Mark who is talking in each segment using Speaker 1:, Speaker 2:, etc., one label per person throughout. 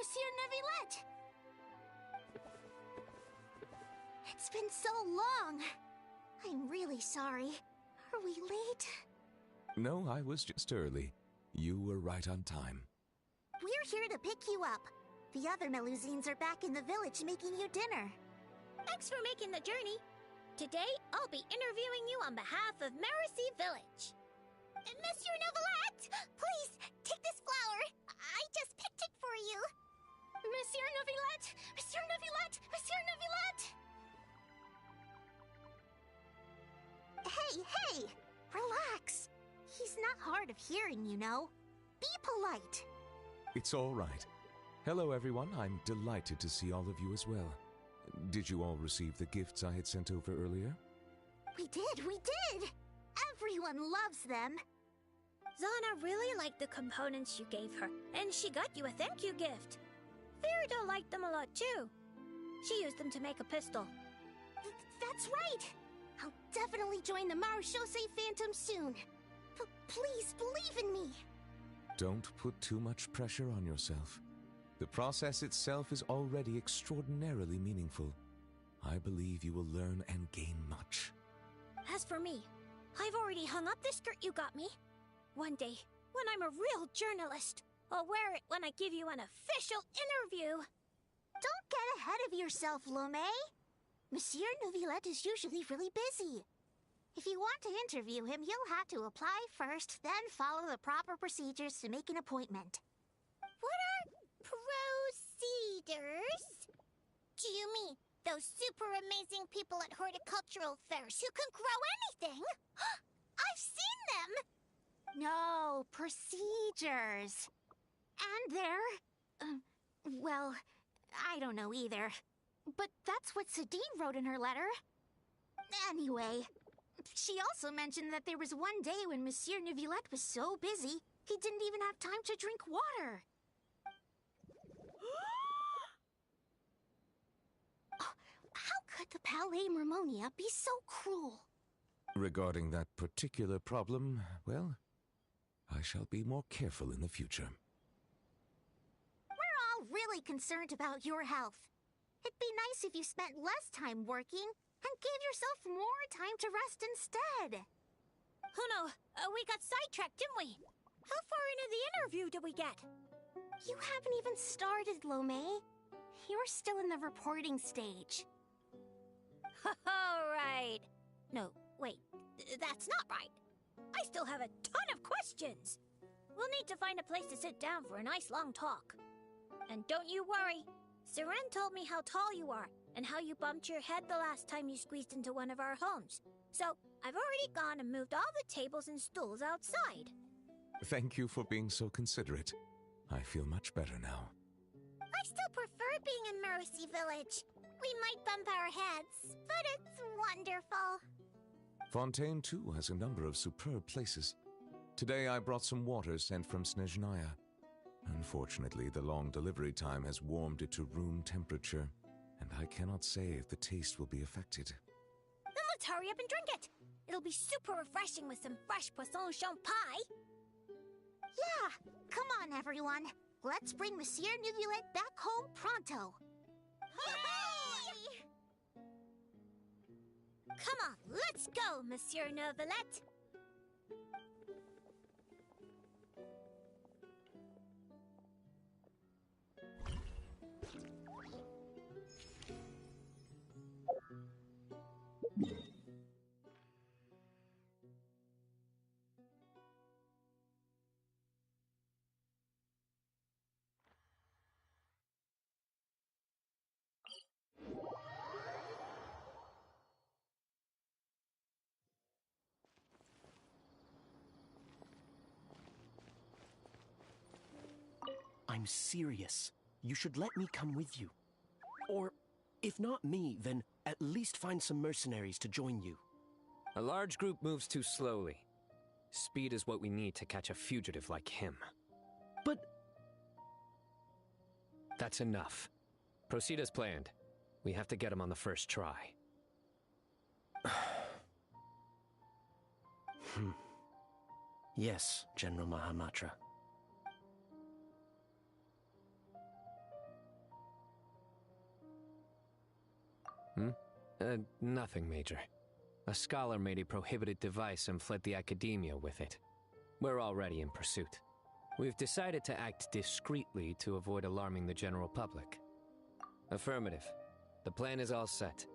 Speaker 1: Monsieur Neuvillette! It's been so long. I'm really sorry. Are we late?
Speaker 2: No, I was just early. You were right on time.
Speaker 1: We're here to pick you up. The other Melusines are back in the village making you dinner.
Speaker 3: Thanks for making the journey. Today, I'll be interviewing you on behalf of Mercy Village. Monsieur Neuvillette! Please, take this flower. I just picked it for you.
Speaker 1: Monsieur Neuvillette! Monsieur Neuvillette! Monsieur Neuvillette! Hey! Relax. He's not hard of hearing, you know. Be polite.
Speaker 2: It's all right. Hello, everyone. I'm delighted to see all of you as well. Did you all receive the gifts I had sent over earlier?
Speaker 1: We did! Everyone loves them.
Speaker 3: Zana really liked the components you gave her, and she got you a thank you gift. Ferida liked them a lot too. She used them to make a pistol.
Speaker 1: That's right! I'll definitely join the Marechaussee Phantom soon. Please believe in me.
Speaker 2: Don't put too much pressure on yourself. The process itself is already extraordinarily meaningful. I believe you will learn and gain much.
Speaker 3: As for me, I've already hung up the skirt you got me. One day, when I'm a real journalist, I'll wear it when I give you an official interview.
Speaker 1: Don't get ahead of yourself, Lomé. Monsieur Neuvillette is usually really busy. If you want to interview him, you'll have to apply first, then follow the proper procedures to make an appointment.
Speaker 3: What are procedures? Do you mean those super amazing people at horticultural fairs who can grow anything? I've seen them!
Speaker 1: No, procedures. And they're... well, I don't know either. But that's what Sadine wrote in her letter. Anyway, she also mentioned that there was one day when Monsieur Neuvillette was so busy, he didn't even have time to drink water. How could the Palais Mermonia be so cruel?
Speaker 2: Regarding that particular problem, well, I shall be more careful in the future.
Speaker 1: We're all really concerned about your health. It'd be nice if you spent less time working and gave yourself more time to rest instead.
Speaker 3: Oh no, we got sidetracked, didn't we? How far into the interview did we get?
Speaker 1: You haven't even started, Lomé. You're still in the reporting stage.
Speaker 3: All right. No, wait, that's not right. I still have a ton of questions. We'll need to find a place to sit down for a nice long talk. And don't you worry. Seren told me how tall you are and how you bumped your head the last time you squeezed into one of our homes. So I've already gone and moved all the tables and stools outside.
Speaker 2: Thank you for being so considerate. I feel much better now.
Speaker 3: I still prefer being in Mercy Village. We might bump our heads, but it's wonderful.
Speaker 2: Fontaine, too, has a number of superb places. Today I brought some water sent from Snezhnaya. Unfortunately, the long delivery time has warmed it to room temperature, and I cannot say if the taste will be affected.
Speaker 3: Then let's hurry up and drink it. It'll be super refreshing with some fresh poisson champai.
Speaker 1: Yeah, come on, everyone. Let's bring Monsieur Neuvillette back home pronto.
Speaker 3: Hooray! Come on, let's go, Monsieur Neuvillette.
Speaker 4: I'm serious. You should let me come with you. Or, if not me, then at least find some mercenaries to join you.
Speaker 5: A large group moves too slowly. Speed is what we need to catch a fugitive like him.
Speaker 4: But...
Speaker 5: That's enough. Proceed as planned. We have to get him on the first try.
Speaker 4: Yes, General Mahamatra.
Speaker 5: Nothing major. A scholar made a prohibited device and fled the academia with it. We're already in pursuit. We've decided to act discreetly to avoid alarming the general public. Affirmative. The plan is all set.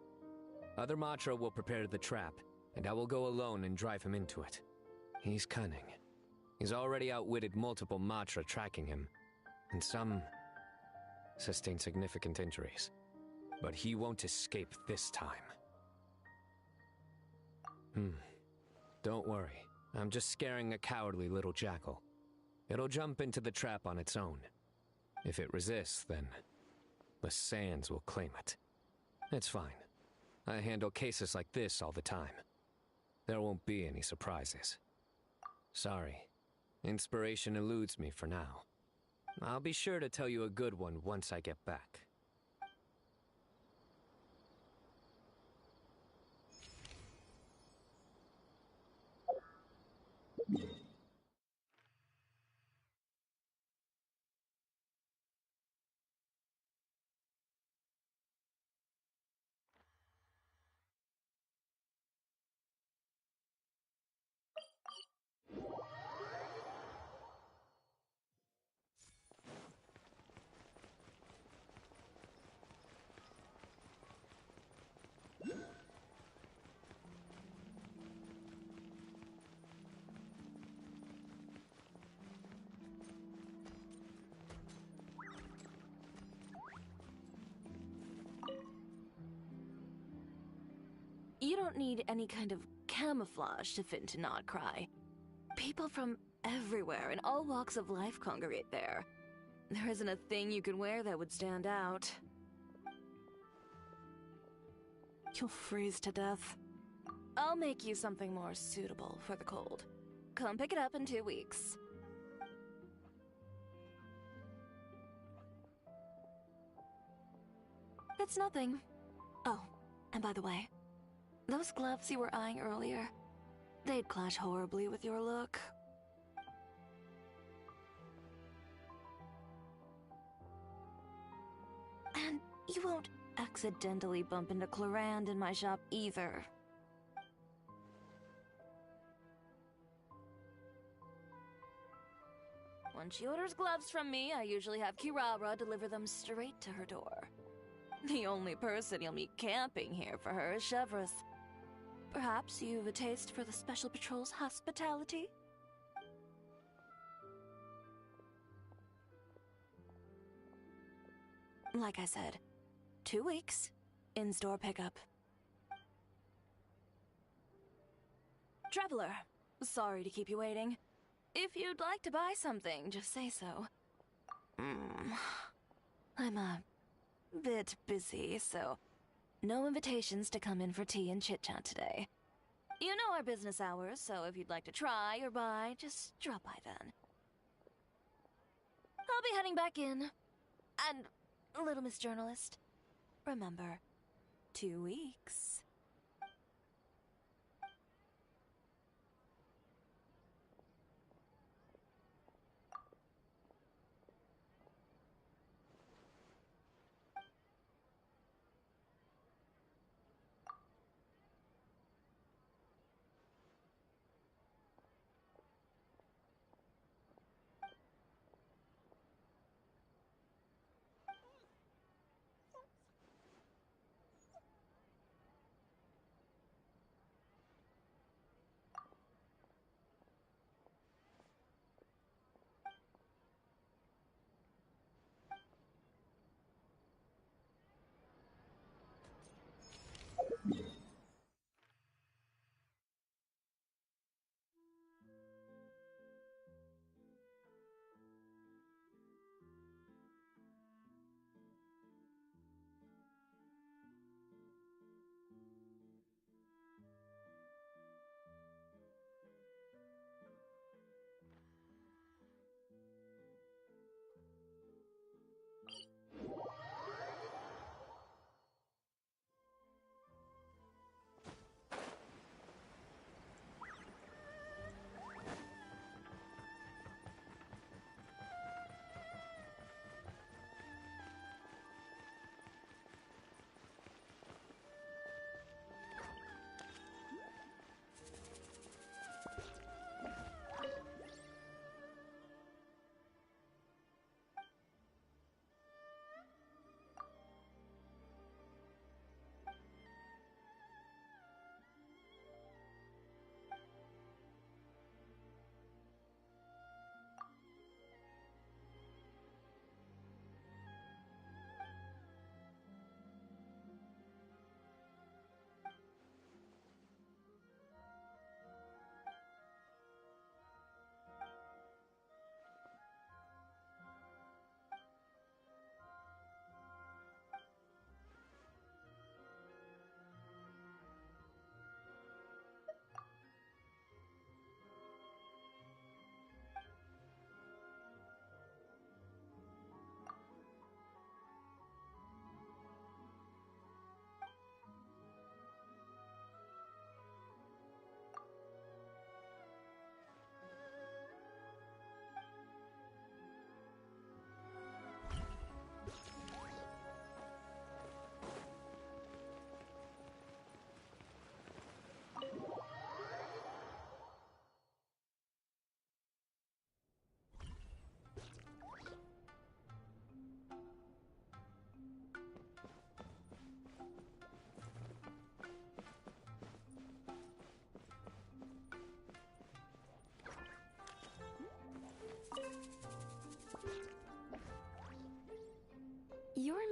Speaker 5: Other Matra will prepare the trap, and I will go alone and drive him into it. He's cunning. He's already outwitted multiple Matra tracking him, and some sustained significant injuries. But he won't escape this time. Don't worry. I'm just scaring a cowardly little jackal. It'll jump into the trap on its own. If it resists, then the sands will claim it. It's fine. I handle cases like this all the time. There won't be any surprises. Sorry. Inspiration eludes me for now. I'll be sure to tell you a good one once I get back.
Speaker 6: You don't need any kind of camouflage to fit into Notcry. People from everywhere in all walks of life congregate there. There isn't a thing you can wear that would stand out. You'll freeze to death. I'll make you something more suitable for the cold. Come pick it up in 2 weeks. It's nothing. Oh, and by the way, those gloves you were eyeing earlier, they'd clash horribly with your look. And you won't accidentally bump into Clorand in my shop either. When she orders gloves from me, I usually have Kirara deliver them straight to her door. The only person you'll meet camping here for her is Chevreuse. Perhaps you've a taste for the Special Patrol's hospitality? Like I said, 2 weeks, in-store pickup. Traveler, sorry to keep you waiting. If you'd like to buy something, just say so. I'm a bit busy, so no invitations to come in for tea and chit-chat today. You know our business hours, so if you'd like to try or buy, just drop by then. I'll be heading back in. And, little Miss Journalist, remember, 2 weeks.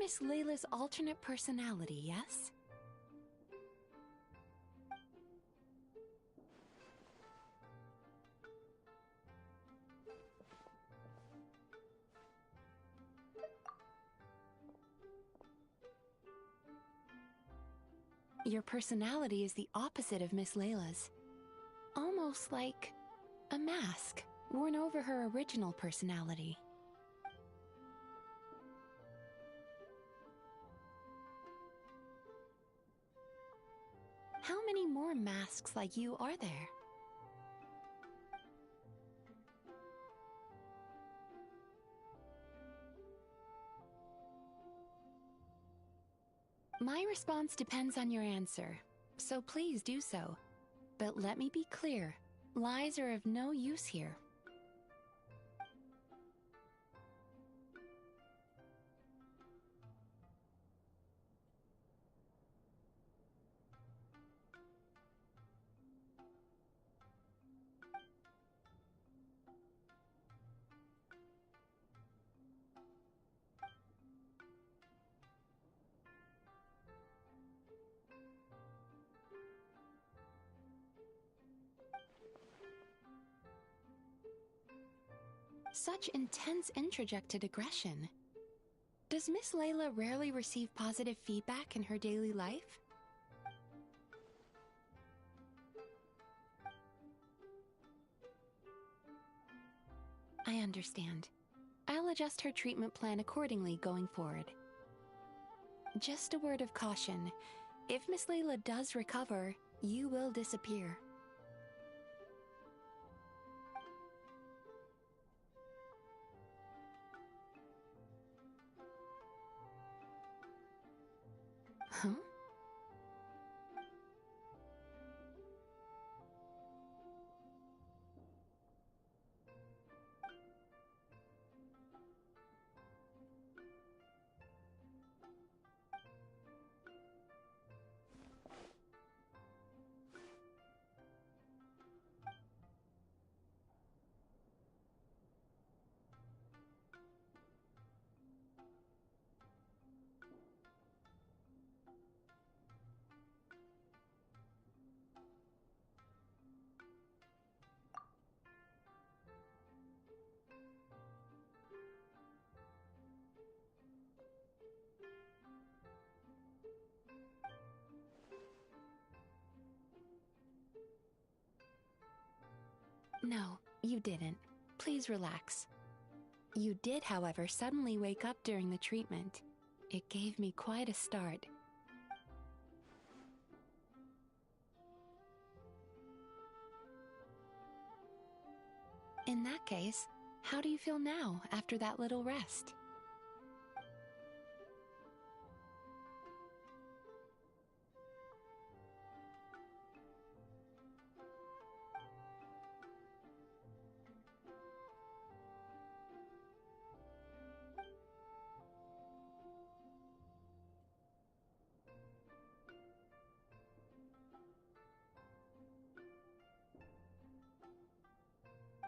Speaker 7: Miss Layla's alternate personality, yes? Your personality is the opposite of Miss Layla's. Almost like a mask worn over her original personality. How many more masks like you are there? My response depends on your answer, so please do so. But let me be clear, lies are of no use here. Such intense introjected aggression. Does Miss Layla rarely receive positive feedback in her daily life? I understand. I'll adjust her treatment plan accordingly going forward. Just a word of caution. If Miss Layla does recover, you will disappear. Huh? No, you didn't. Please relax. You did, however, suddenly wake up during the treatment. It gave me quite a start. In that case, how do you feel now after that little rest?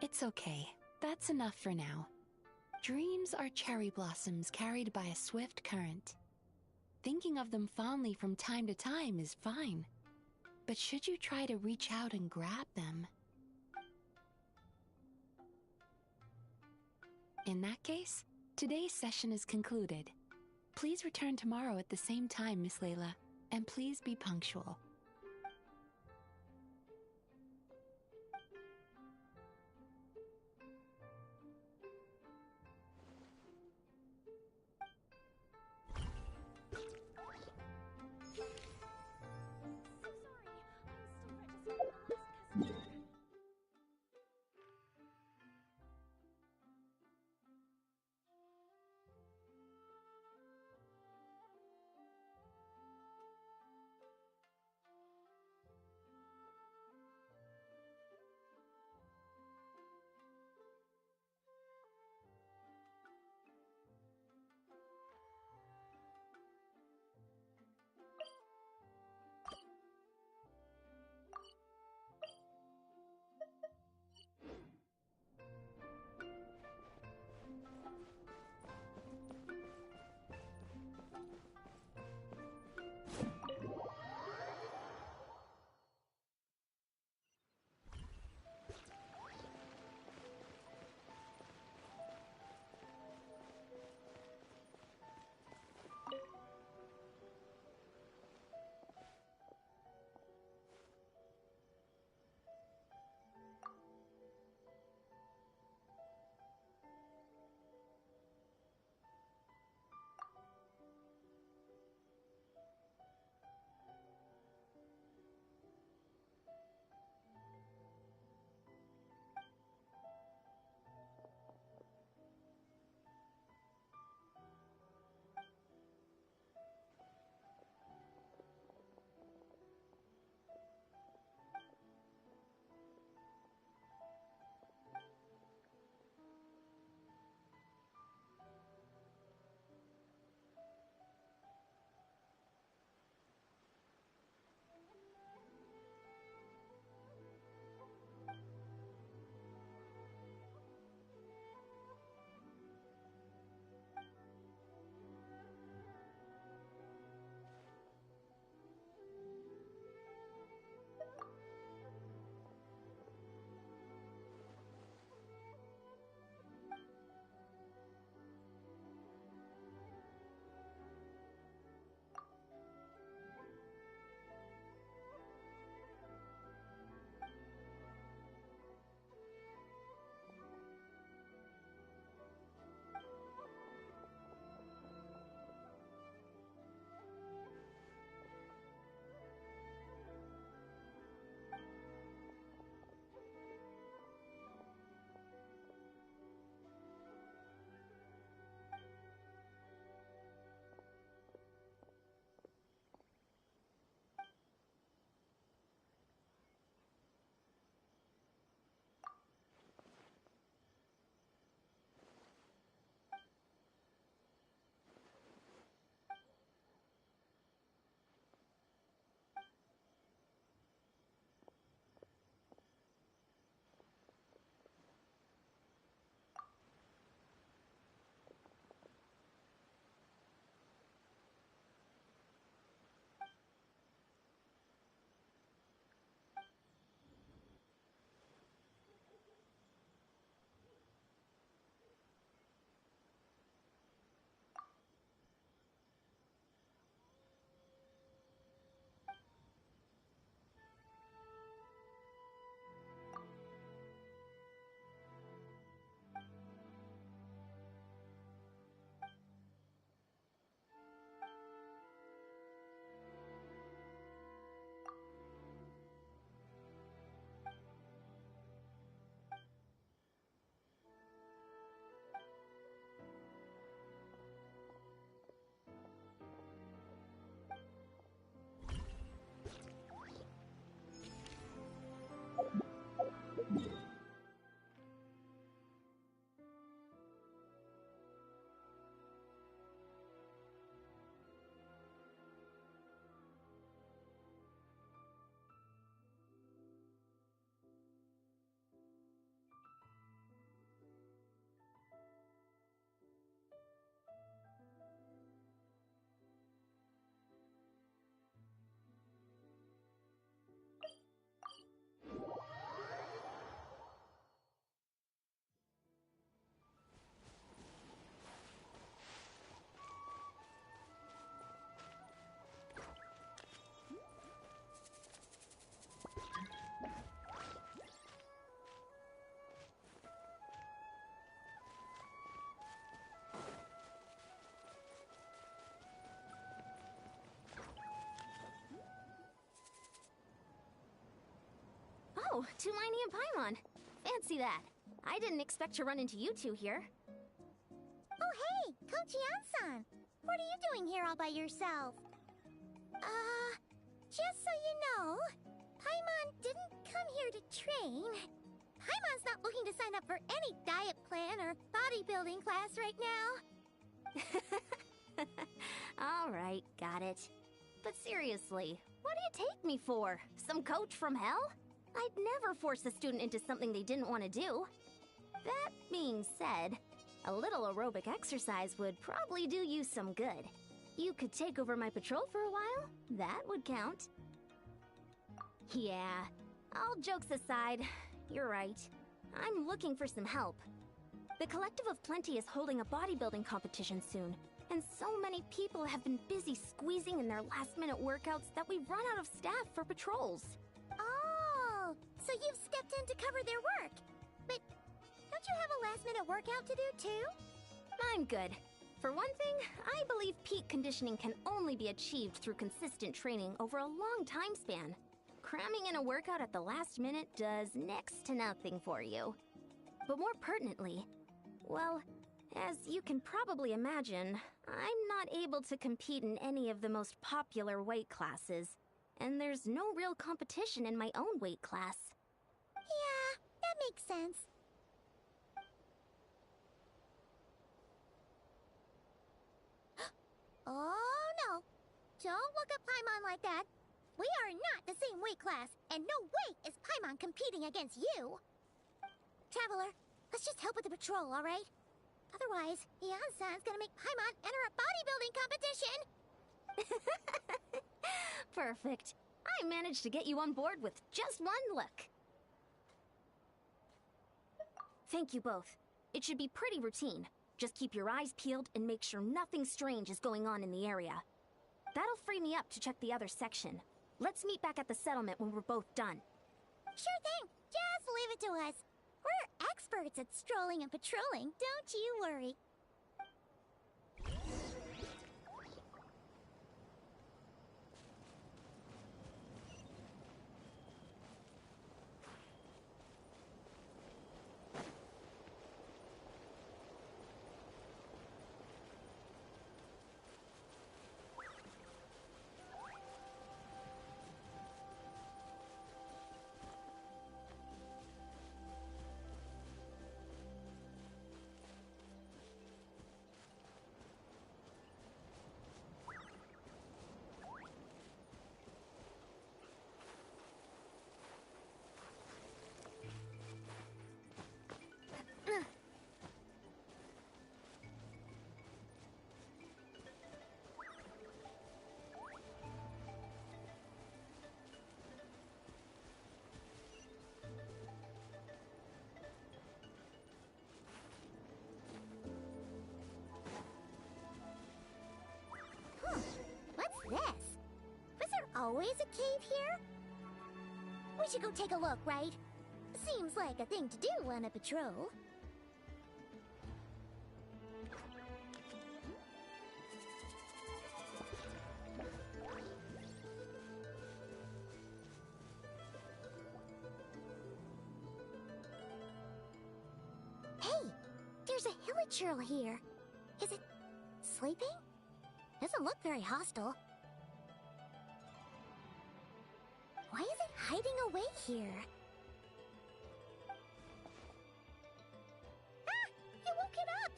Speaker 7: It's okay. That's enough for now. Dreams are cherry blossoms carried by a swift current. Thinking of them fondly from time to time is fine. But should you try to reach out and grab them? In that case, today's session is concluded. Please return tomorrow at the same time, Miss Layla, and please be punctual.
Speaker 8: Oh, Tumini and Paimon. Fancy that. I didn't expect to run into you two here.
Speaker 3: Oh, hey, Coach Yan-san. What are you doing here all by yourself? Just so you know, Paimon didn't come here to train. Paimon's not looking to sign up for any diet plan or bodybuilding class right now.
Speaker 8: All right, got it. But seriously, what do you take me for? Some coach from hell? I'd never force a student into something they didn't want to do. That being said, a little aerobic exercise would probably do you some good. You could take over my patrol for a while. That would count. Yeah, all jokes aside, you're right. I'm looking for some help. The Collective of Plenty is holding a bodybuilding competition soon, and so many people have been busy squeezing in their last-minute workouts that we've run out of staff for patrols.
Speaker 3: Oh, so you've stepped in to cover their work. But don't you have a last-minute workout to do, too?
Speaker 8: I'm good. For one thing, I believe peak conditioning can only be achieved through consistent training over a long time span. Cramming in a workout at the last minute does next to nothing for you. But more pertinently, well, as you can probably imagine, I'm not able to compete in any of the most popular weight classes, and there's no real competition in my own weight class.
Speaker 3: Yeah, that makes sense. Oh no! Don't look at Paimon like that. We are not the same weight class, and no way is Paimon competing against you. Traveler, let's just help with the patrol, all right? Otherwise, Yan-san's gonna make Paimon enter a bodybuilding competition.
Speaker 8: Perfect. I managed to get you on board with just one look. Thank you both. It should be pretty routine. Just keep your eyes peeled and make sure nothing strange is going on in the area. That'll free me up to check the other section. Let's meet back at the settlement when we're both done.
Speaker 3: Sure thing. Just leave it to us. We're experts at strolling and patrolling, don't you worry. What's this? Was there always a cave here? We should go take a look, right? Seems like a thing to do on a patrol. Hey, there's a hilichurl here. Is it sleeping? Doesn't look very hostile. Why is it hiding away here? Ah! You woke it up!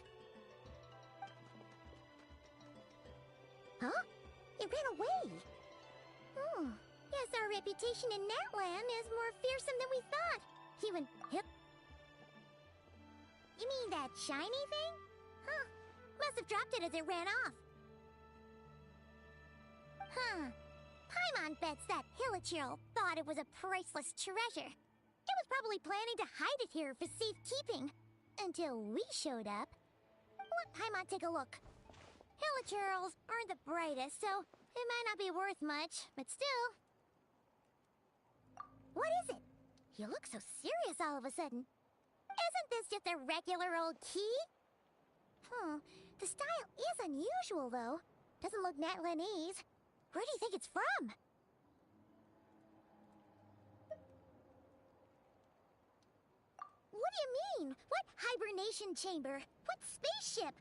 Speaker 3: Huh? It ran away! Guess our reputation in Natlan is more fearsome than we thought. Even hip... You mean that shiny thing? Huh. Must have dropped it as it ran off. Huh. Paimon bets that hilichurl thought it was a priceless treasure. It was probably planning to hide it here for safekeeping. Until we showed up. Let Paimon take a look. Hilichurls aren't the brightest, so it might not be worth much, but still. What is it? You look so serious all of a sudden. Isn't this just a regular old key? The style is unusual, though. Doesn't look Natlanese. Where do you think it's from? What do you mean? What hibernation chamber? What spaceship?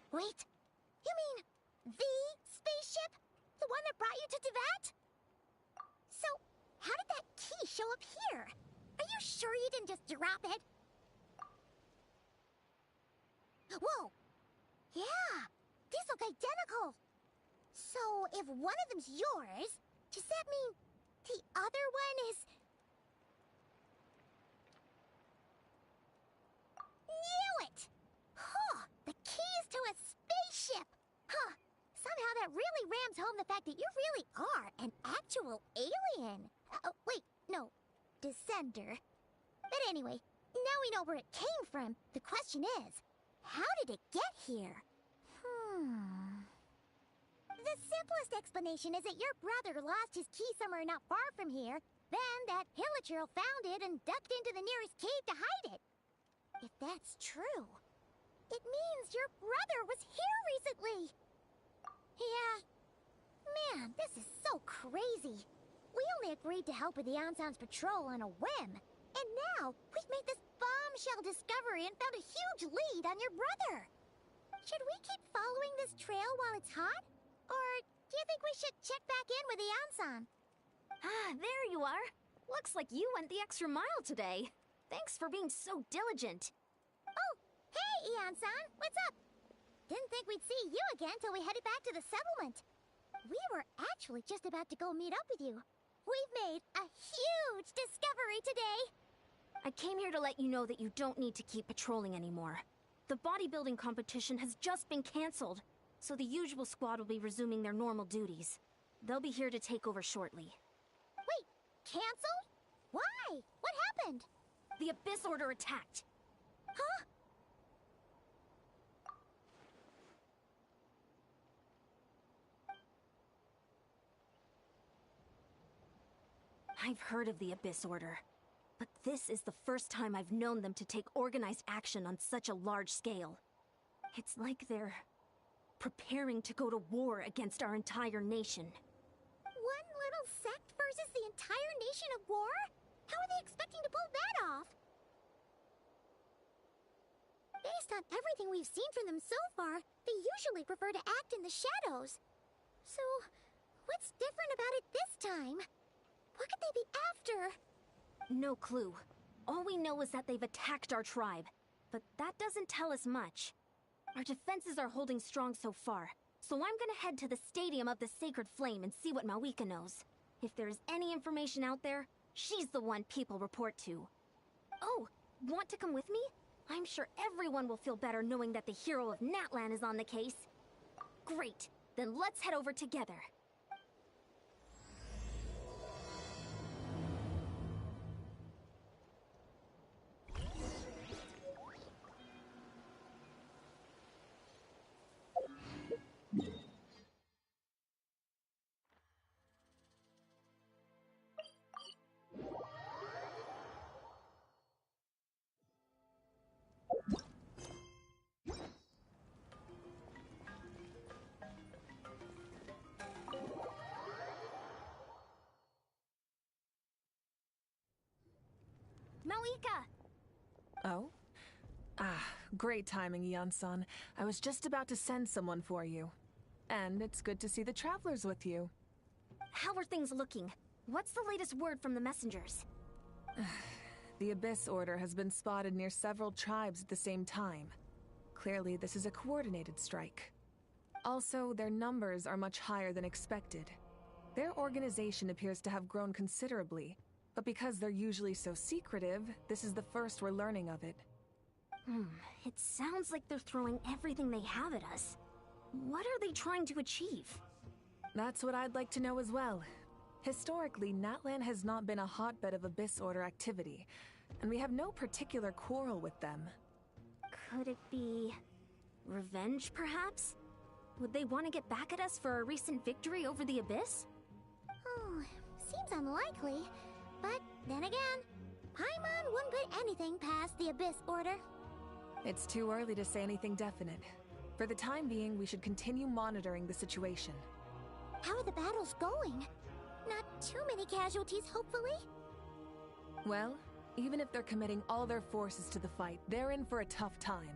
Speaker 3: Wait, you mean the spaceship? The one that brought you to Tivat? So, how did that key show up here? Are you sure you didn't just drop it? Whoa! Yeah, these look identical. So, if one of them's yours, does that mean the other one is... Knew it! Huh, the keys to a spaceship! Huh, somehow that really rams home the fact that you really are an actual alien. Oh, wait, no, descender. But anyway, now we know where it came from. The question is, how did it get here? The simplest explanation is that your brother lost his key somewhere not far from here, then that Hilichurl found it and ducked into the nearest cave to hide it. If that's true, it means your brother was here recently. Yeah. Man, this is so crazy. We only agreed to help with the Ansan's patrol on a whim. And now, we've made this bombshell discovery and found a huge lead on your brother. Should we keep following this trail while it's hot? Or do you think we should check back in with the Ansan?
Speaker 8: Ah, there you are. Looks like you went the extra mile today. Thanks for being so diligent.
Speaker 3: Oh, hey, Ian-san, what's up? Didn't think we'd see you again till we headed back to the settlement. We were actually just about to go meet up with you. We've made a huge discovery today.
Speaker 8: I came here to let you know that you don't need to keep patrolling anymore. The bodybuilding competition has just been cancelled, so the usual squad will be resuming their normal duties. They'll be here to take over shortly.
Speaker 3: Wait, cancelled? Why? What happened?
Speaker 8: The Abyss Order attacked.
Speaker 3: Huh?
Speaker 8: I've heard of the Abyss Order, but this is the first time I've known them to take organized action on such a large scale. It's like they're preparing to go to war against our entire nation.
Speaker 3: One little sect versus the entire nation at war? How are they expecting to pull that off? Based on everything we've seen from them so far, they usually prefer to act in the shadows. So, what's different about it this time? What could they be after?
Speaker 8: No clue. All we know is that they've attacked our tribe, but that doesn't tell us much. Our defenses are holding strong so far, so I'm gonna head to the Stadium of the Sacred Flame and see what Mawika knows. If there's any information out there, she's the one people report to. Oh, want to come with me? I'm sure everyone will feel better knowing that the hero of Natlan is on the case. Great, then let's head over together. Mawika!
Speaker 6: Oh? Ah, great timing, Ian-san. I was just about to send someone for you. And it's good to see the travelers with you.
Speaker 8: How are things looking? What's the latest word from the messengers?
Speaker 6: The Abyss Order has been spotted near several tribes at the same time. Clearly, this is a coordinated strike. Also, their numbers are much higher than expected. Their organization appears to have grown considerably, but because they're usually so secretive, this is the first we're learning of it.
Speaker 8: It sounds like they're throwing everything they have at us. What are they trying to achieve?
Speaker 6: That's what I'd like to know as well. Historically, Natlan has not been a hotbed of Abyss Order activity, and we have no particular quarrel with them.
Speaker 8: Could it be revenge, perhaps? Would they want to get back at us for our recent victory over the Abyss?
Speaker 3: Oh, seems unlikely. But then again, Paimon wouldn't put anything past the Abyss Order.
Speaker 6: It's too early to say anything definite. For the time being, we should continue monitoring the situation.
Speaker 3: How are the battles going? Not too many casualties, hopefully?
Speaker 9: Well, even if they're committing all their forces to the fight, they're in for a tough time.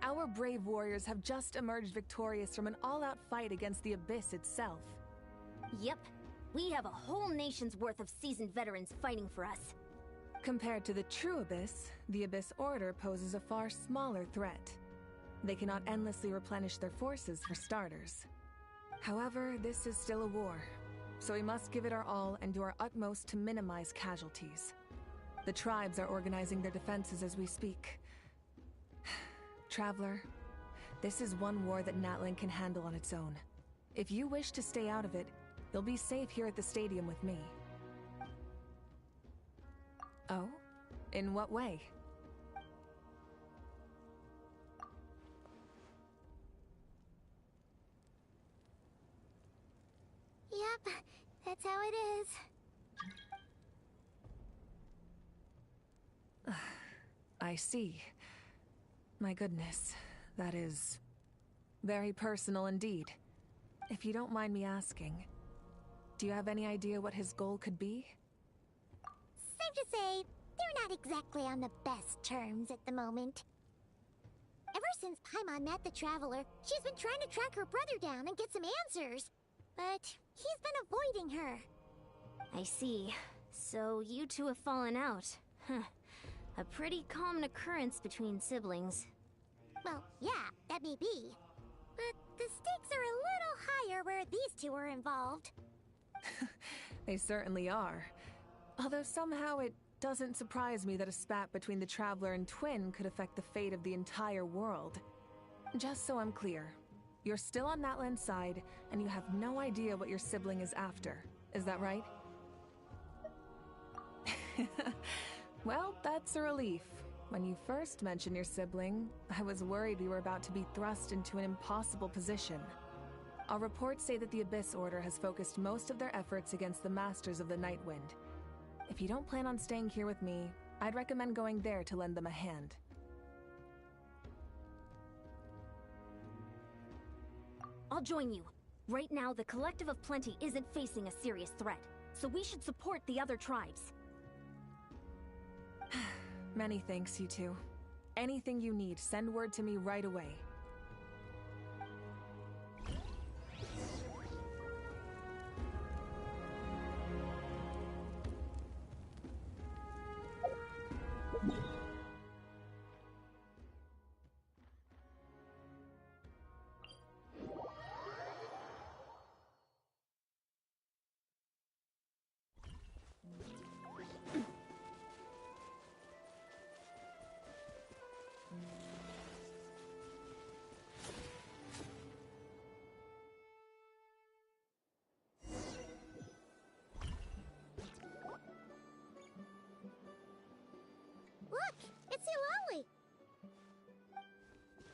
Speaker 9: Our brave warriors have just emerged victorious from an all-out fight against the Abyss itself.
Speaker 8: Yep. We have a whole nation's worth of seasoned veterans fighting for us.
Speaker 9: Compared to the true Abyss, the Abyss Order poses a far smaller threat. They cannot endlessly replenish their forces, for starters. However, this is still a war, so we must give it our all and do our utmost to minimize casualties. The tribes are organizing their defenses as we speak. Traveler, this is one war that Natlan can handle on its own. If you wish to stay out of it, you'll be safe here at the stadium with me. Oh? In what way?
Speaker 1: Yep, that's how it is.
Speaker 9: I see. My goodness, that is very personal indeed. If you don't mind me asking, do you have any idea what his goal could be?
Speaker 1: Safe to say, they're not exactly on the best terms at the moment. Ever since Paimon met the Traveler, she's been trying to track her brother down and get some answers. But he's been avoiding her.
Speaker 8: I see. So you two have fallen out. Huh. A pretty common occurrence between siblings.
Speaker 1: Well, yeah, that may be. But the stakes are a little higher where these two are involved.
Speaker 9: They certainly are. Although somehow it doesn't surprise me that a spat between the Traveler and Twin could affect the fate of the entire world. Just so I'm clear, you're still on Natlan's side, and you have no idea what your sibling is after. Is that right? Well, that's a relief. When you first mentioned your sibling, I was worried we were about to be thrust into an impossible position. Our reports say that the Abyss Order has focused most of their efforts against the Masters of the Nightwind. If you don't plan on staying here with me, I'd recommend going there to lend them a hand.
Speaker 8: I'll join you. Right now, the Collective of Plenty isn't facing a serious threat, so we should support the other tribes.
Speaker 9: Many thanks, you two. Anything you need, send word to me right away.
Speaker 1: Look, it's Eulalie!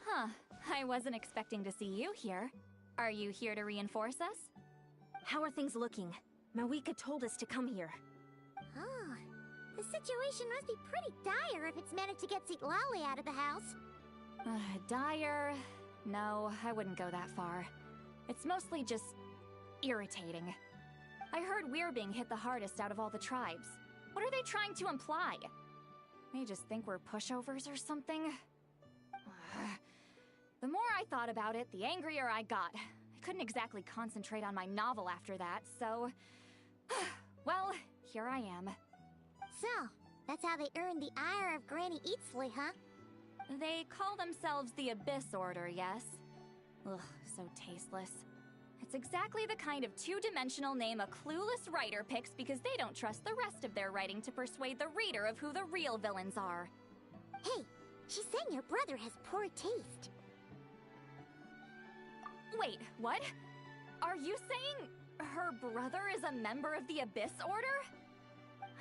Speaker 10: Huh. I wasn't expecting to see you here. Are you here to reinforce us?
Speaker 8: How are things looking? Mawika told us to come here.
Speaker 1: Oh, the situation must be pretty dire if it's managed to get Eulalie out of the house.
Speaker 10: Dire? No, I wouldn't go that far. It's mostly just irritating. I heard we're being hit the hardest out of all the tribes. What are they trying to imply? They just think we're pushovers or something? The more I thought about it, the angrier I got. I couldn't exactly concentrate on my novel after that, so... well, here I am.
Speaker 1: So, that's how they earned the ire of Granny Eatsley, huh?
Speaker 10: They call themselves the Abyss Order, yes? Ugh, so tasteless. It's exactly the kind of two-dimensional name a clueless writer picks because they don't trust the rest of their writing to persuade the reader of who the real villains are.
Speaker 1: Hey, she's saying your brother has poor taste.
Speaker 10: Wait, what? Are you saying her brother is a member of the Abyss Order?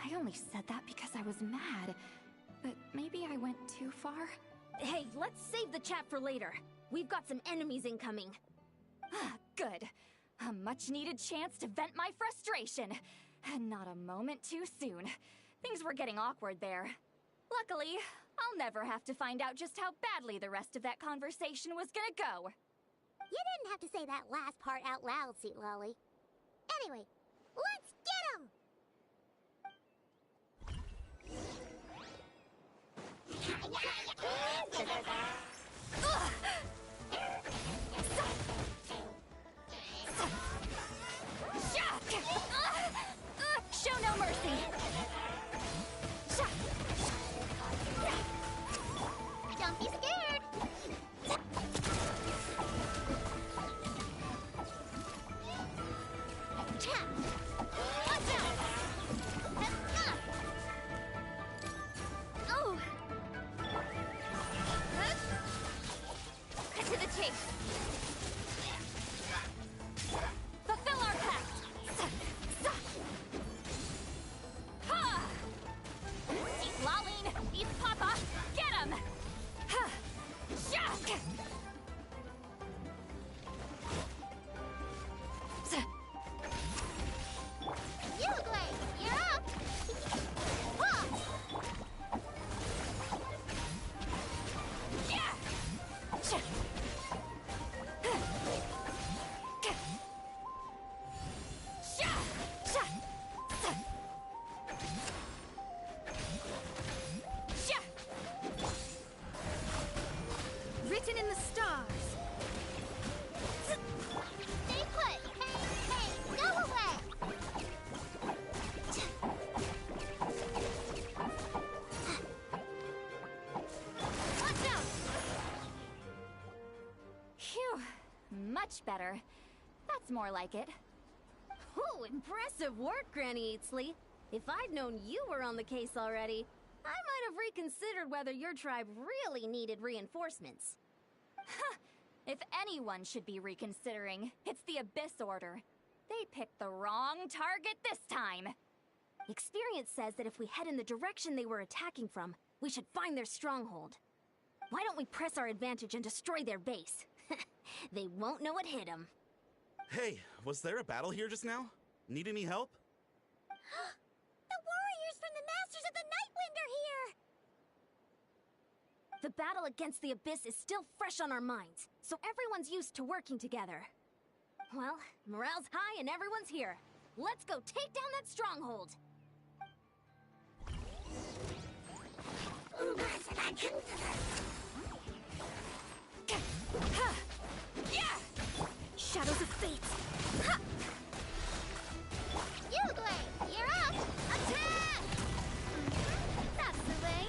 Speaker 10: I only said that because I was mad, but maybe I went too far.
Speaker 8: Hey, let's save the chat for later. We've got some enemies incoming.
Speaker 10: Good. A much-needed chance to vent my frustration. And not a moment too soon. Things were getting awkward there. Luckily, I'll never have to find out just how badly the rest of that conversation was gonna go.
Speaker 1: You didn't have to say that last part out loud, Eulalie. Anyway, let's get him!
Speaker 10: Show no mercy!
Speaker 1: Don't be scared! Watch out! Oh! Cut to the chase!
Speaker 10: Fulfill our pact! He's lolling! He's Papa! Get him! Shock!
Speaker 1: Uglay, you're up! Whoa!
Speaker 8: Written in the stars.
Speaker 1: Stay put! Hey, go away! Watch out!
Speaker 10: Phew. Much better. That's more like it.
Speaker 8: Ooh, impressive work, Granny Eatsley. If I'd known you were on the case already, I might have reconsidered whether your tribe really needed reinforcements.
Speaker 10: If anyone should be reconsidering, it's the Abyss Order. They picked the wrong target this time.
Speaker 8: Experience says that if we head in the direction they were attacking from, we should find their stronghold. Why don't we press our advantage and destroy their base? They won't know what hit them.
Speaker 11: Hey, was there a battle here just now? Need any help?
Speaker 1: The warriors from the Masters of the Nightwind are here!
Speaker 8: The battle against the Abyss is still fresh on our minds, so everyone's used to working together. Well, morale's high and everyone's here. Let's go take down that stronghold! Shadows of Fate! Ha!
Speaker 1: Uglay, you're up! Attack! That's the way.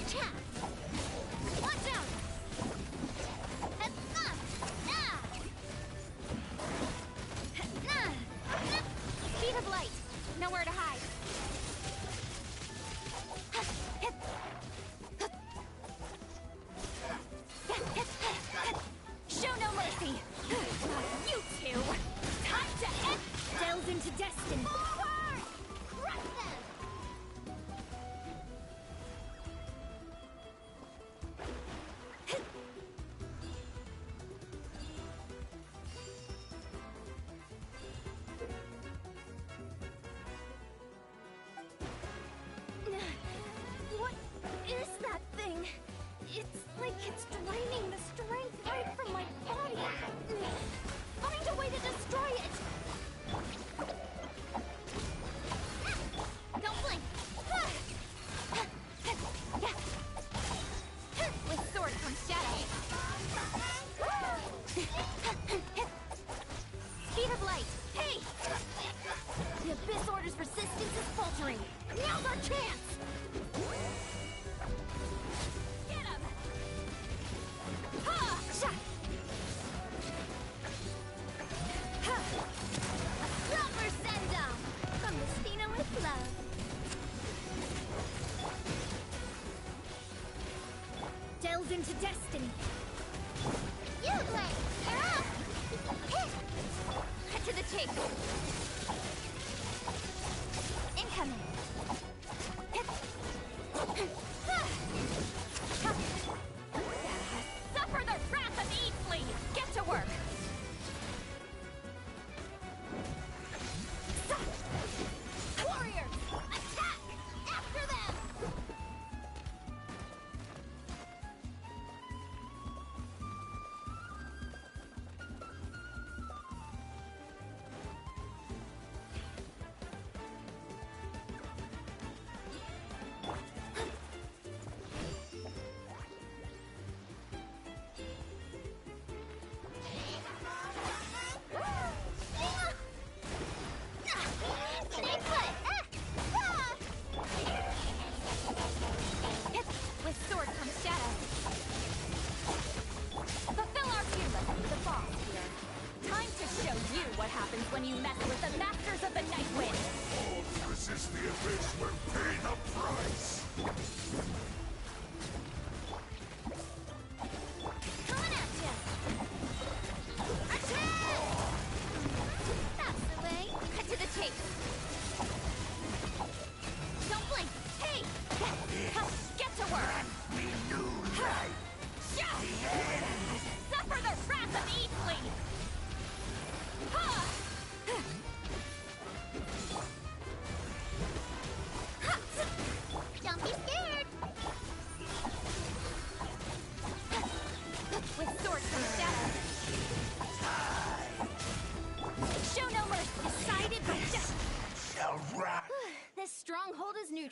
Speaker 1: Cha! Watch out!
Speaker 10: Speed of light. Nowhere to hide. Show no mercy. You two. Time to end. Delve into destiny.
Speaker 1: Forward! Crush them!
Speaker 8: What is that thing? It's like it's draining the strength right from my body. Find a way to destroy it!
Speaker 1: Don't blink!
Speaker 10: With sword comes shadow.
Speaker 8: Speed of light! Hey! The Abyss Order's resistance is faltering. Now's our chance!
Speaker 10: Get him! Ha! Sha!
Speaker 8: Proper send-off! From Messina with love. Delves into destiny.
Speaker 1: Uglay, you're up!
Speaker 10: Cut to the chase. Incoming. Suffer the wrath of Eatsley! Get to work!
Speaker 8: Warriors! Attack! After them!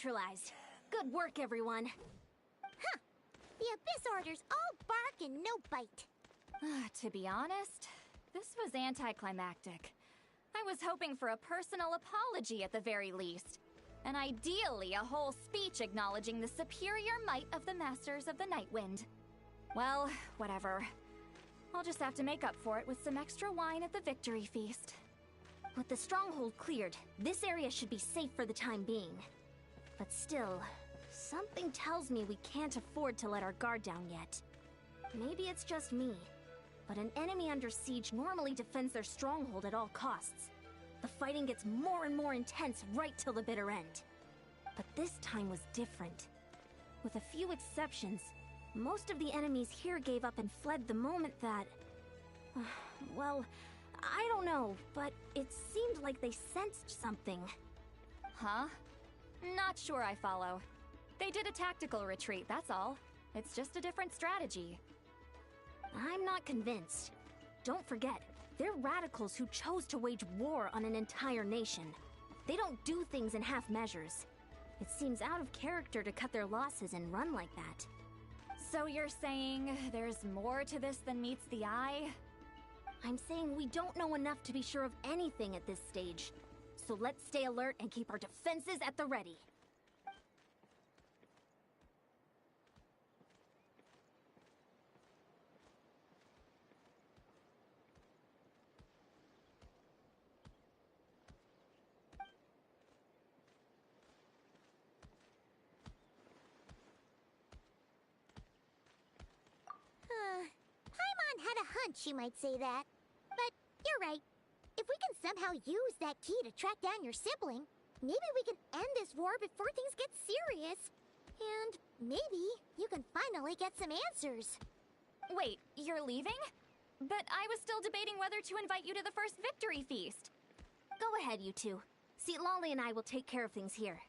Speaker 8: neutralized. Good work, everyone.
Speaker 1: Huh. The Abyss Order's all bark and no bite.
Speaker 10: To be honest, this was anticlimactic. I was hoping for a personal apology at the very least. And ideally, a whole speech acknowledging the superior might of the Masters of the Nightwind. Well, whatever. I'll just have to make up for it with some extra wine at the victory feast.
Speaker 8: With the stronghold cleared, this area should be safe for the time being. But still, something tells me we can't afford to let our guard down yet. Maybe it's just me, but an enemy under siege normally defends their stronghold at all costs. The fighting gets more and more intense right till the bitter end. But this time was different. With a few exceptions, most of the enemies here gave up and fled the moment that... well, I don't know, but it seemed like they sensed something.
Speaker 10: Huh? Not sure I follow. They did a tactical retreat, that's all. It's just a different strategy.
Speaker 8: I'm not convinced. Don't forget, they're radicals who chose to wage war on an entire nation. They don't do things in half measures. It seems out of character to cut their losses and run like that.
Speaker 10: So you're saying there's more to this than meets the eye?
Speaker 8: I'm saying we don't know enough to be sure of anything at this stage. So let's stay alert and keep our defenses at the ready.
Speaker 1: Paimon had a hunch you might say that. But you're right. If we can somehow use that key to track down your sibling, maybe we can end this war before things get serious. And maybe you can finally get some answers.
Speaker 10: Wait, you're leaving? But I was still debating whether to invite you to the first victory feast.
Speaker 8: Go ahead, you two. Lolly and I will take care of things here.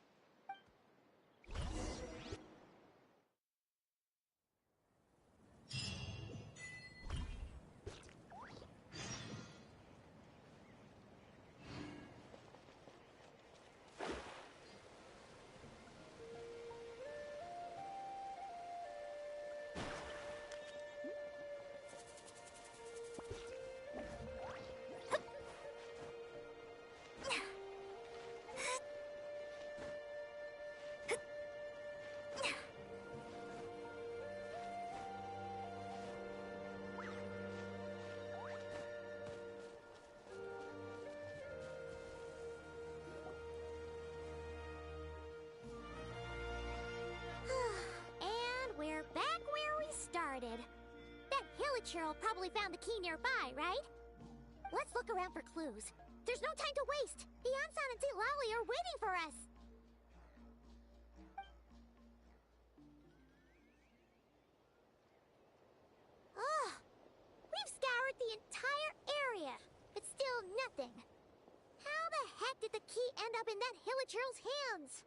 Speaker 1: We're back where we started. That Hilichurl probably found the key nearby, right? Let's look around for clues. There's no time to waste. The Ansan and Lolly are waiting for us. Ugh. We've scoured the entire area, but still nothing. How the heck did the key end up in that Hilichurl's hands?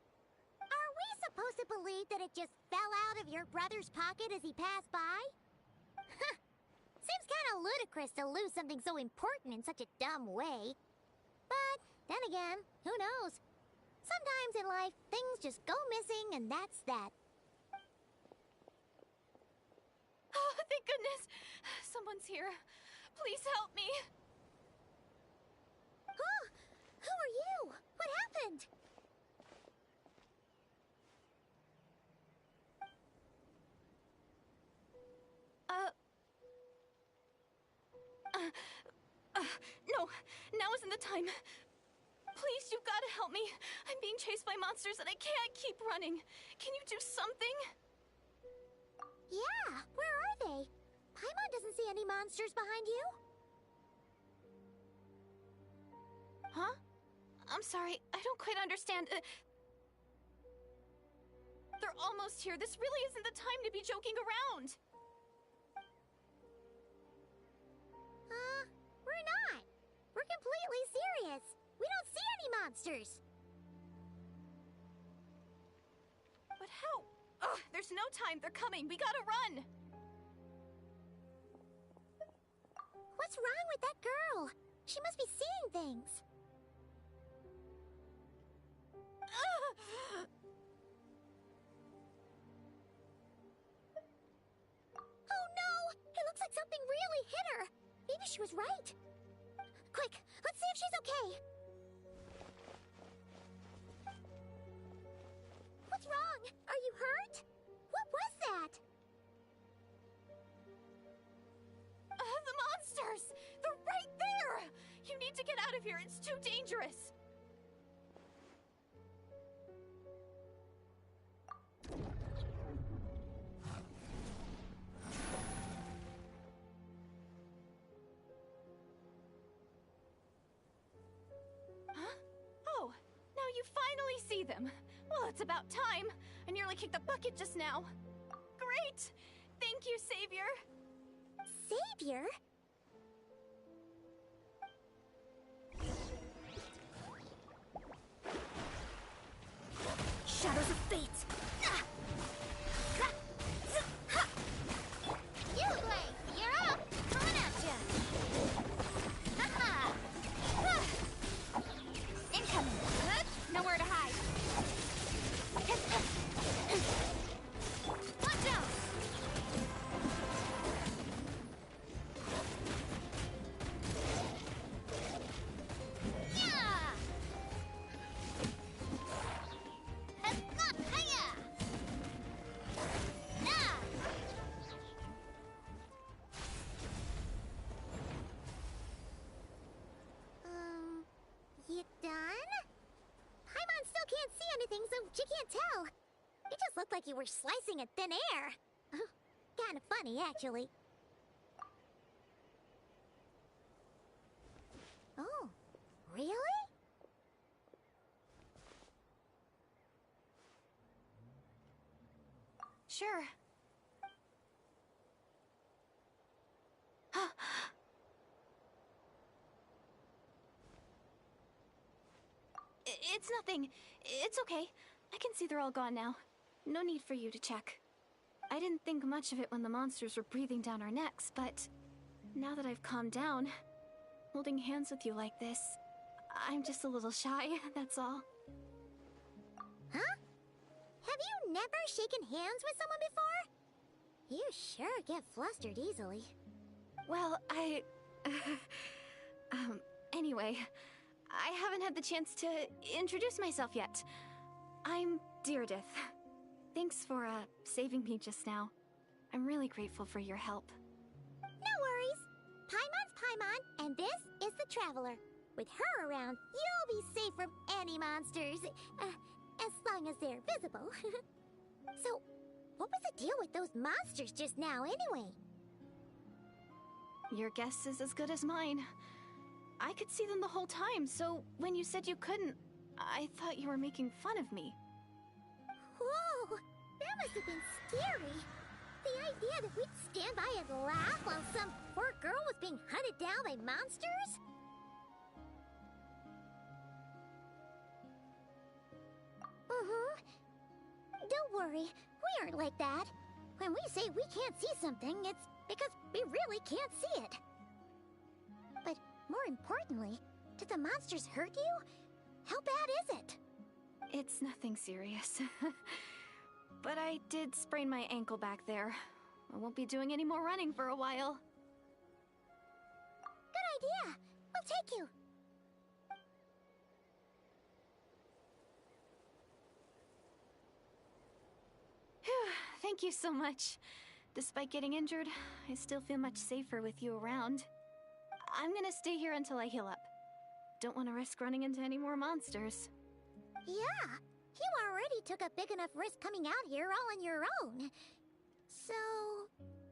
Speaker 1: Are we supposed to believe that it just fell out of your brother's pocket as he passed by? Huh. Seems kind of ludicrous to lose something so important in such a dumb way. But then again, who knows? Sometimes in life, things just go missing and that's that.
Speaker 10: Oh, thank goodness! Someone's here. Please help me!
Speaker 1: Huh? Who are you? What happened?
Speaker 10: No, now isn't the time. Please, you've got to help me. I'm being chased by monsters and I can't keep running. Can you do something?
Speaker 1: Yeah, where are they? Paimon doesn't see any monsters behind you.
Speaker 10: Huh? I'm sorry, I don't quite understand. They're almost here. This really isn't the time to be joking around.
Speaker 1: We're not. We're completely serious. We don't see any monsters.
Speaker 10: But how? Ugh, there's no time. They're coming. We gotta run.
Speaker 1: What's wrong with that girl? She must be seeing things.
Speaker 8: she was right. Quick, let's see if she's okay. What's wrong? Are you hurt? What was that?
Speaker 10: The monsters! They're right there! You need to get out of here, it's too dangerous! Huh? Oh, now you finally see them. Well, it's about time. I nearly kicked the bucket just now. Great! Thank you, Savior!
Speaker 8: Savior? Shadows of Fate! You, Blade! You're up! Coming at ya! Ha-ha! Incoming! Nowhere to hide! Watch out! Yeah! Hiya! Nah! You done? Paimon still can't see anything, so she can't tell. You just looked like you were slicing at thin air. Kinda funny, actually. Oh, really?
Speaker 10: Sure. It's nothing. It's okay. I can see they're all gone now. No need for you to check. I didn't think much of it when the monsters were breathing down our necks, but now that I've calmed down, holding hands with you like this, I'm just a little shy, that's all.
Speaker 8: Huh? Have you never shaken hands with someone before? You sure get flustered easily.
Speaker 10: Well, anyway, I haven't had the chance to introduce myself yet. I'm Gilded. Thanks for, saving me just now. I'm really grateful for your help.
Speaker 8: No worries. Paimon's Paimon, and this is the Traveler. With her around, you'll be safe from any monsters. As long as they're visible. So, what was the deal with those monsters just now, anyway?
Speaker 10: Your guess is as good as mine. I could see them the whole time, so when you said you couldn't, I thought you were making fun of me.
Speaker 8: Whoa! That must have been scary. The idea that we'd stand by and laugh while some poor girl was being hunted down by monsters? Don't worry, we aren't like that. When we say we can't see something, it's because we really can't see it. But more importantly, did the monsters hurt you? How bad is it?
Speaker 10: It's nothing serious. But I did sprain my ankle back there. I won't be doing any more running for a while.
Speaker 8: Good idea. We'll take you.
Speaker 10: Thank you so much. Despite getting injured, I still feel much safer with you around. I'm gonna stay here until I heal up. Don't want to risk running into any more monsters.
Speaker 8: Yeah, you already took a big enough risk coming out here all on your own. So,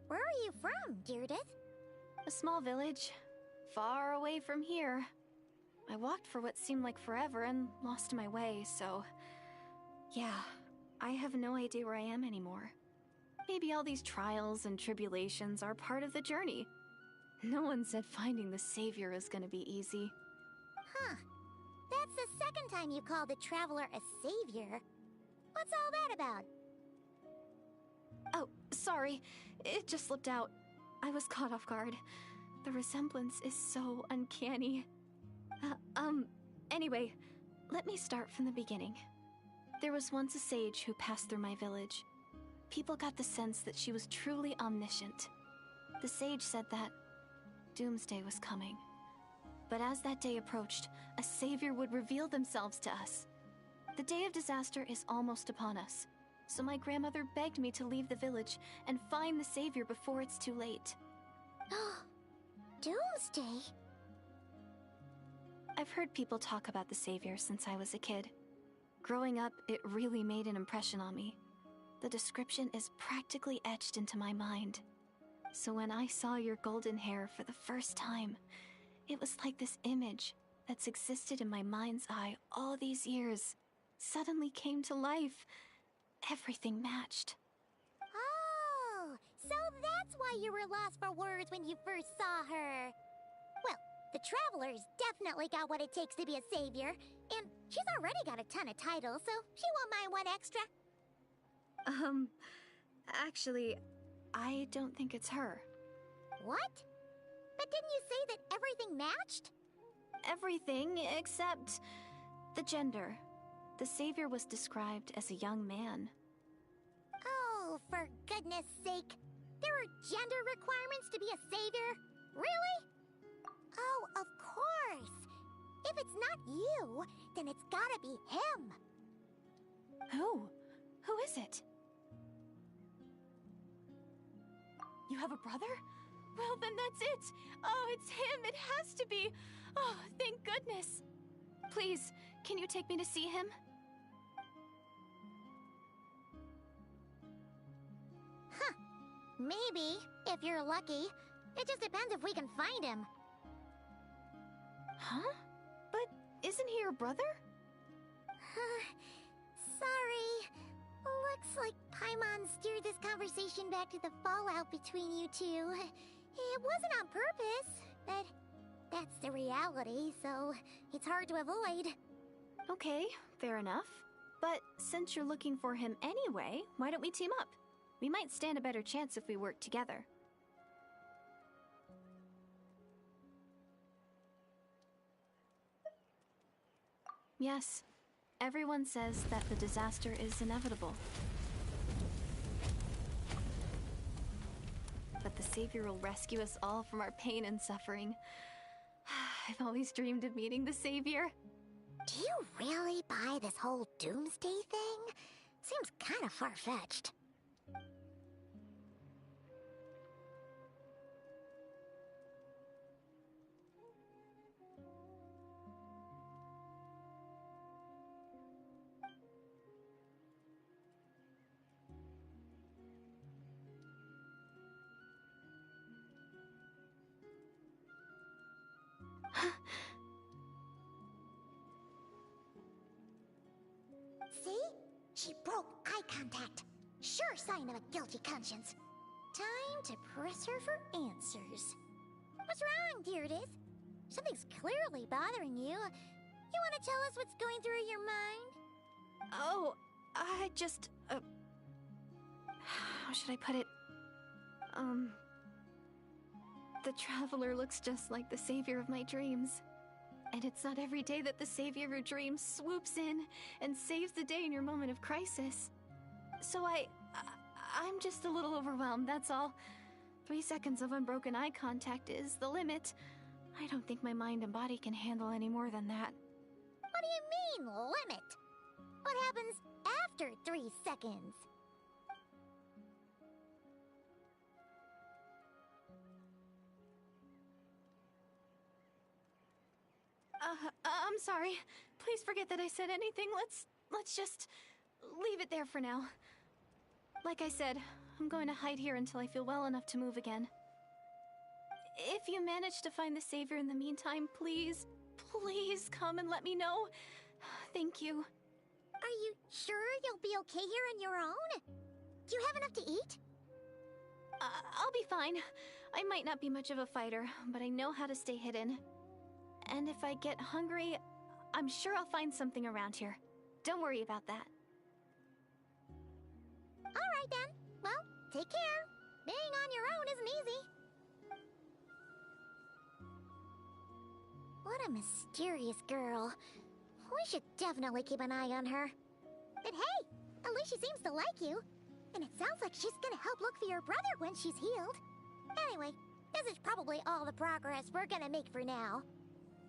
Speaker 8: where are you from, Gilded?
Speaker 10: A small village, far away from here. I walked for what seemed like forever and lost my way, so... yeah, I have no idea where I am anymore. Maybe all these trials and tribulations are part of the journey. No one said finding the Savior is gonna be easy.
Speaker 8: Huh. That's the second time you called the Traveler a savior. What's all that about?
Speaker 10: Oh, sorry. It just slipped out. I was caught off guard. The resemblance is so uncanny. Anyway, let me start from the beginning. There was once a sage who passed through my village. People got the sense that she was truly omniscient. The sage said that
Speaker 12: Doomsday was coming. But as that day approached, a savior would reveal themselves to us. The day of disaster is almost upon us, so my grandmother begged me to leave the village and find the savior before it's too late.
Speaker 3: Doomsday?
Speaker 12: I've heard people talk about the savior since I was a kid. Growing up, it really made an impression on me. The description is practically etched into my mind. So when I saw your golden hair for the first time, it was like this image that's existed in my mind's eye all these years suddenly came to life. Everything matched.
Speaker 3: Oh, so that's why you were lost for words when you first saw her. Well, the Traveler's definitely got what it takes to be a savior, and she's already got a ton of titles, so she won't mind one extra.
Speaker 12: Actually, I don't think it's her.
Speaker 3: What? But didn't you say that everything matched?
Speaker 12: Everything except the gender. The savior was described as a young man.
Speaker 3: Oh, for goodness sake. There are gender requirements to be a savior? Really? Oh, of course. If it's not you, then it's gotta be him.
Speaker 12: Who? Who is it? You have a brother? Well, then that's it. Oh, it's him. It has to be. Oh, thank goodness. Please, can you take me to see him?
Speaker 3: Huh. Maybe, if you're lucky. It just depends if we can find him.
Speaker 12: Huh? But isn't he your brother?
Speaker 3: Sorry. Looks like Paimon steered this conversation back to the fallout between you two. It wasn't on purpose, but that's the reality, so it's hard to avoid.
Speaker 12: Okay, fair enough. But since you're looking for him anyway, why don't we team up? We might stand a better chance if we work together. Yes, everyone says that the disaster is inevitable. But the Savior will rescue us all from our pain and suffering. I've always dreamed of meeting the Savior.
Speaker 3: Do you really buy this whole doomsday thing? Seems kind of far-fetched. See? She broke eye contact. Sure sign of a guilty conscience. Time to press her for answers. What's wrong, Gilded? Something's clearly bothering you. You want to tell us what's going through your mind?
Speaker 12: Oh, I just, how should I put it? The Traveler looks just like the savior of my dreams. And it's not every day that the savior of your dreams swoops in and saves the day in your moment of crisis. So I'm just a little overwhelmed, that's all. 3 seconds of unbroken eye contact is the limit. I don't think my mind and body can handle any more than that.
Speaker 3: What do you mean, limit? What happens after 3 seconds?
Speaker 12: I'm sorry. Please forget that I said anything. Let's just leave it there for now. Like I said, I'm going to hide here until I feel well enough to move again. If you manage to find the Savior in the meantime, please come and let me know. Thank you.
Speaker 3: Are you sure you'll be okay here on your own? Do you have enough to eat?
Speaker 12: I'll be fine. I might not be much of a fighter, but I know how to stay hidden. And if I get hungry, I'm sure I'll find something around here. Don't worry about that.
Speaker 3: Alright then. Well, take care. Being on your own isn't easy. What a mysterious girl. We should definitely keep an eye on her. But hey, at least she seems to like you. And it sounds like she's gonna help look for your brother when she's healed. Anyway, this This is probably all the progress we're gonna make for now.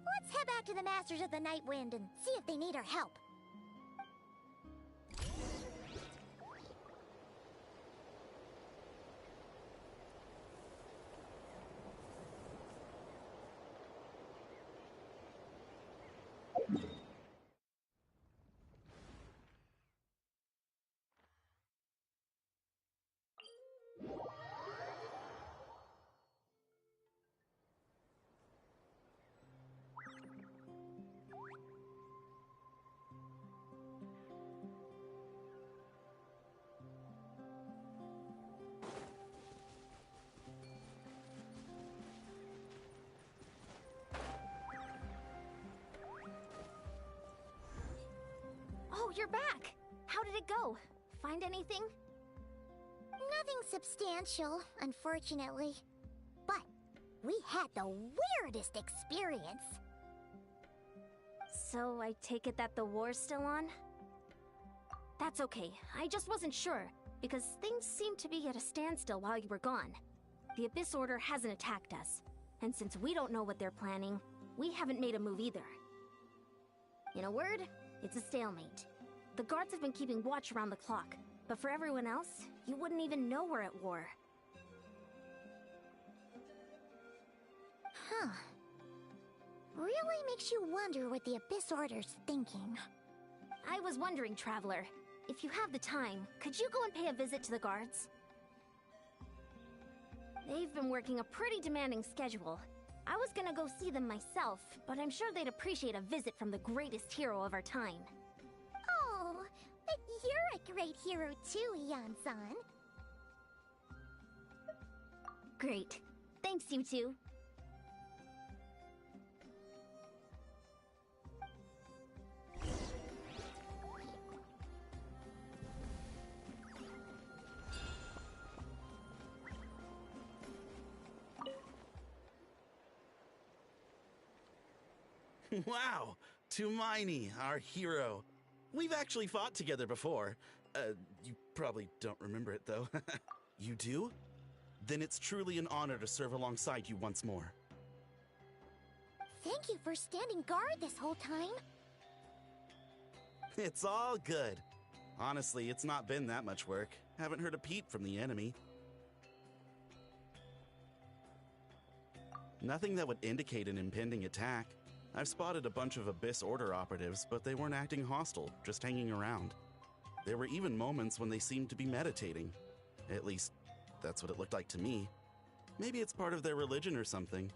Speaker 3: Let's head back to the Masters of the Night Wind and see if they need our help.
Speaker 8: Oh, you're back! How did it go? Find anything?
Speaker 3: Nothing substantial, unfortunately. But we had the weirdest experience.
Speaker 8: So I take it that the war's still on? That's okay. I just wasn't sure, because things seemed to be at a standstill while you were gone. The Abyss Order hasn't attacked us, and since we don't know what they're planning, we haven't made a move either. In a word, it's a stalemate. The guards have been keeping watch around the clock, but for everyone else, you wouldn't even know we're at war.
Speaker 3: Huh. Really makes you wonder what the Abyss Order's thinking.
Speaker 8: I was wondering, Traveler, if you have the time, could you go and pay a visit to the guards? They've been working a pretty demanding schedule. I was gonna go see them myself, but I'm sure they'd appreciate a visit from the greatest hero of our time.
Speaker 3: Oh, but you're a great hero too, Ian-san.
Speaker 8: Great. Thanks, you two.
Speaker 11: Wow, Tumaini, our hero. We've actually fought together before. You probably don't remember it, though. You do? Then it's truly an honor to serve alongside you once more.
Speaker 3: Thank you for standing guard this whole time.
Speaker 11: It's all good. Honestly, it's not been that much work. Haven't heard a peep from the enemy. Nothing that would indicate an impending attack. I've spotted a bunch of Abyss Order operatives, but they weren't acting hostile, just hanging around. There were even moments when they seemed to be meditating. At least, that's what it looked like to me. Maybe it's part of their religion or something.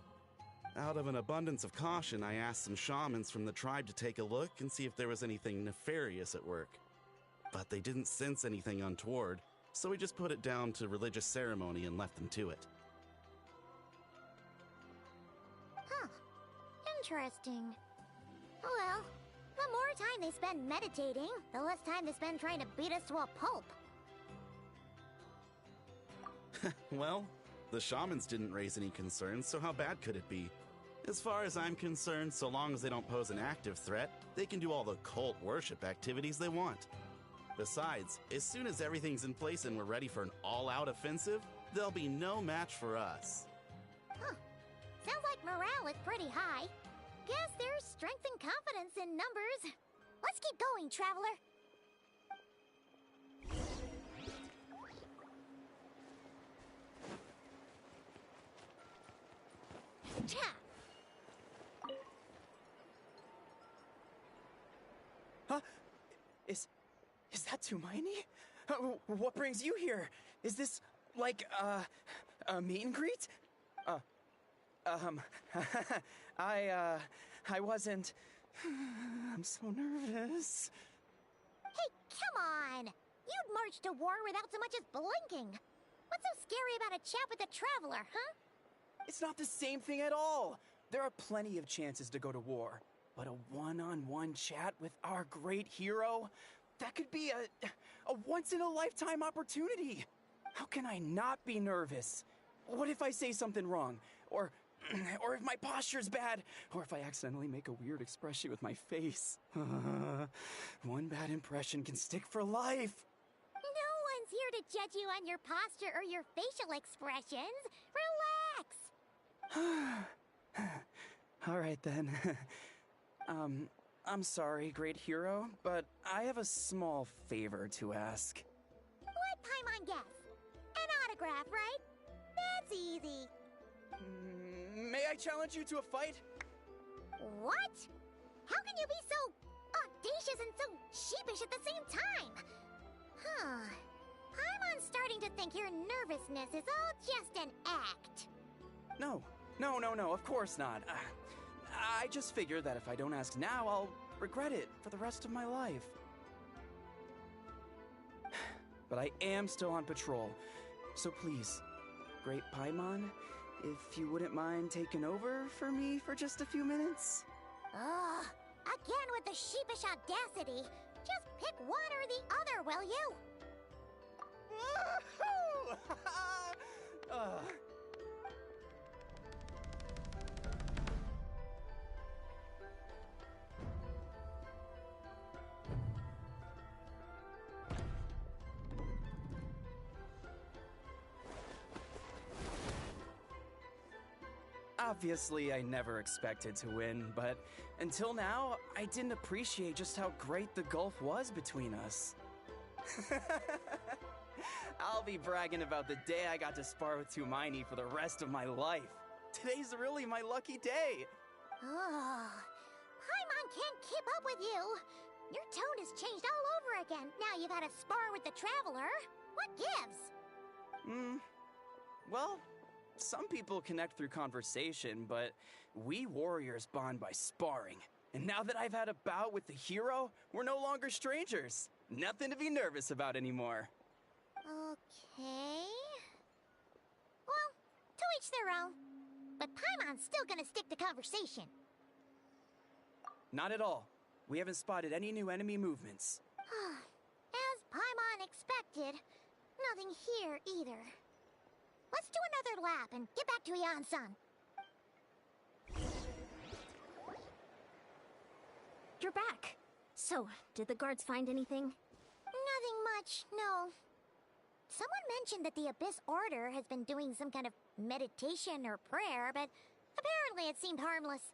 Speaker 11: Out of an abundance of caution, I asked some shamans from the tribe to take a look and see if there was anything nefarious at work. But they didn't sense anything untoward, so we just put it down to religious ceremony and left them to it.
Speaker 3: Huh. Interesting. Well, the more time they spend meditating, the less time they spend trying to beat us to a pulp.
Speaker 11: Well, the shamans didn't raise any concerns, so how bad could it be? As far as I'm concerned, so long as they don't pose an active threat, they can do all the cult worship activities they want. Besides, as soon as everything's in place and we're ready for an all-out offensive, there'll be no match for us.
Speaker 3: Huh. Sounds like morale is pretty high. Guess there's strength and confidence in numbers. Let's keep going, Traveler.
Speaker 13: Huh? Is that Tumaini? What brings you here? Is this, like, a meet and greet? I wasn't... I'm so nervous.
Speaker 3: Hey, come on! You'd march to war without so much as blinking. What's so scary about a chat with a Traveler, huh?
Speaker 13: It's not the same thing at all. There are plenty of chances to go to war. But a one-on-one chat with our great hero? That could be a once-in-a-lifetime opportunity. How can I not be nervous? What if I say something wrong? Or if my posture's bad? Or if I accidentally make a weird expression with my face? One bad impression can stick for life.
Speaker 3: No one's here to judge you on your posture or your facial expressions. Relax.
Speaker 13: right then. I'm sorry, great hero, but I have a small favor to ask.
Speaker 3: Let Paimon guess. An autograph, right? That's easy.
Speaker 13: May I challenge you to a fight?
Speaker 3: What? How can you be so audacious and so sheepish at the same time? Huh. Paimon's starting to think your nervousness is all just an act.
Speaker 13: No, of course not. I just figured that if I don't ask now, I'll regret it for the rest of my life. But I am still on patrol, so please, Great Paimon, if you wouldn't mind taking over for me for just a few minutes?
Speaker 3: Ugh, again with the sheepish audacity. Just pick one or the other, will you?
Speaker 13: Ugh. Obviously, I never expected to win, but until now, I didn't appreciate just how great the gulf was between us. I'll be bragging about the day I got to spar with Hermione for the rest of my life. Today's really my lucky day.
Speaker 3: Ugh. Paimon can't keep up with you. Your tone has changed all over again. Now you've had a spar with the Traveler. What gives?
Speaker 13: Well, some people connect through conversation, but we warriors bond by sparring. And now that I've had a bout with the hero, we're no longer strangers. Nothing to be nervous about anymore.
Speaker 3: Okay. Well, to each their own. But Paimon's still gonna stick to conversation.
Speaker 13: Not at all. We haven't spotted any new enemy movements.
Speaker 3: As Paimon expected, nothing here either. Let's do another lap and get back to Yan-san.
Speaker 8: You're back. So, did the guards find anything?
Speaker 3: Nothing much, no. Someone mentioned that the Abyss Order has been doing some kind of meditation or prayer, but apparently it seemed harmless.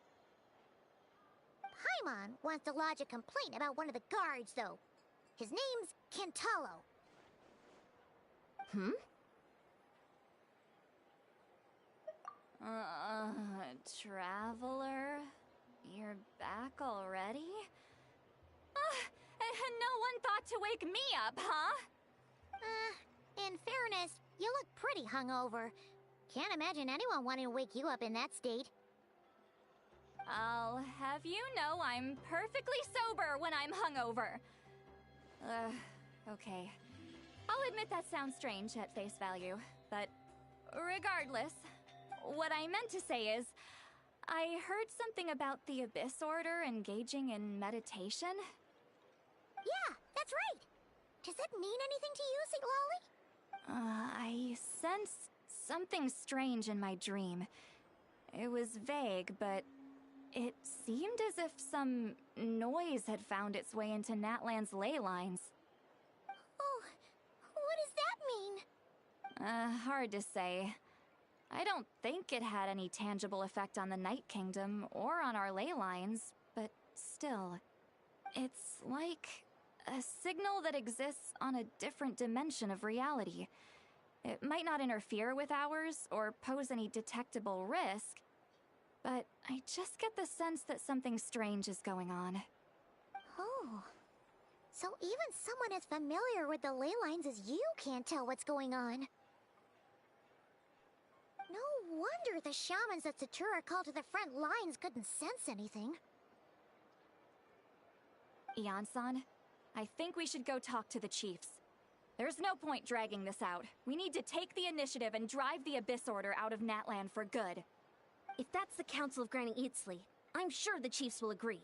Speaker 3: Paimon wants to lodge a complaint about one of the guards, though. His name's Kentalo.
Speaker 10: Traveler? You're back already? And no one thought to wake me up, huh?
Speaker 3: In fairness, you look pretty hungover. Can't imagine anyone wanting to wake you up in that state.
Speaker 10: I'll have you know I'm perfectly sober when I'm hungover. Okay. I'll admit that sounds strange at face value, but regardless, what I meant to say is, I heard something about the Abyss Order engaging in meditation.
Speaker 3: Yeah, that's right. Does that mean anything to you, St. Lolly?
Speaker 10: I sensed something strange in my dream. It was vague, but it seemed as if some noise had found its way into Natlan's ley lines.
Speaker 3: Oh, what does that mean?
Speaker 10: Hard to say. I don't think it had any tangible effect on the Night Kingdom or on our ley lines, but still, it's like a signal that exists on a different dimension of reality. It might not interfere with ours or pose any detectable risk, but I just get the sense that something strange is going on.
Speaker 3: Oh, so even someone as familiar with the ley lines as you can't tell what's going on. No wonder the shamans that Satura called to the front lines couldn't sense anything.
Speaker 10: Yan-san, I think we should go talk to the chiefs. There's no point dragging this out. We need to take the initiative and drive the Abyss Order out of Natlan for good.
Speaker 8: If that's the Council of Granny Eatsley, I'm sure the chiefs will agree.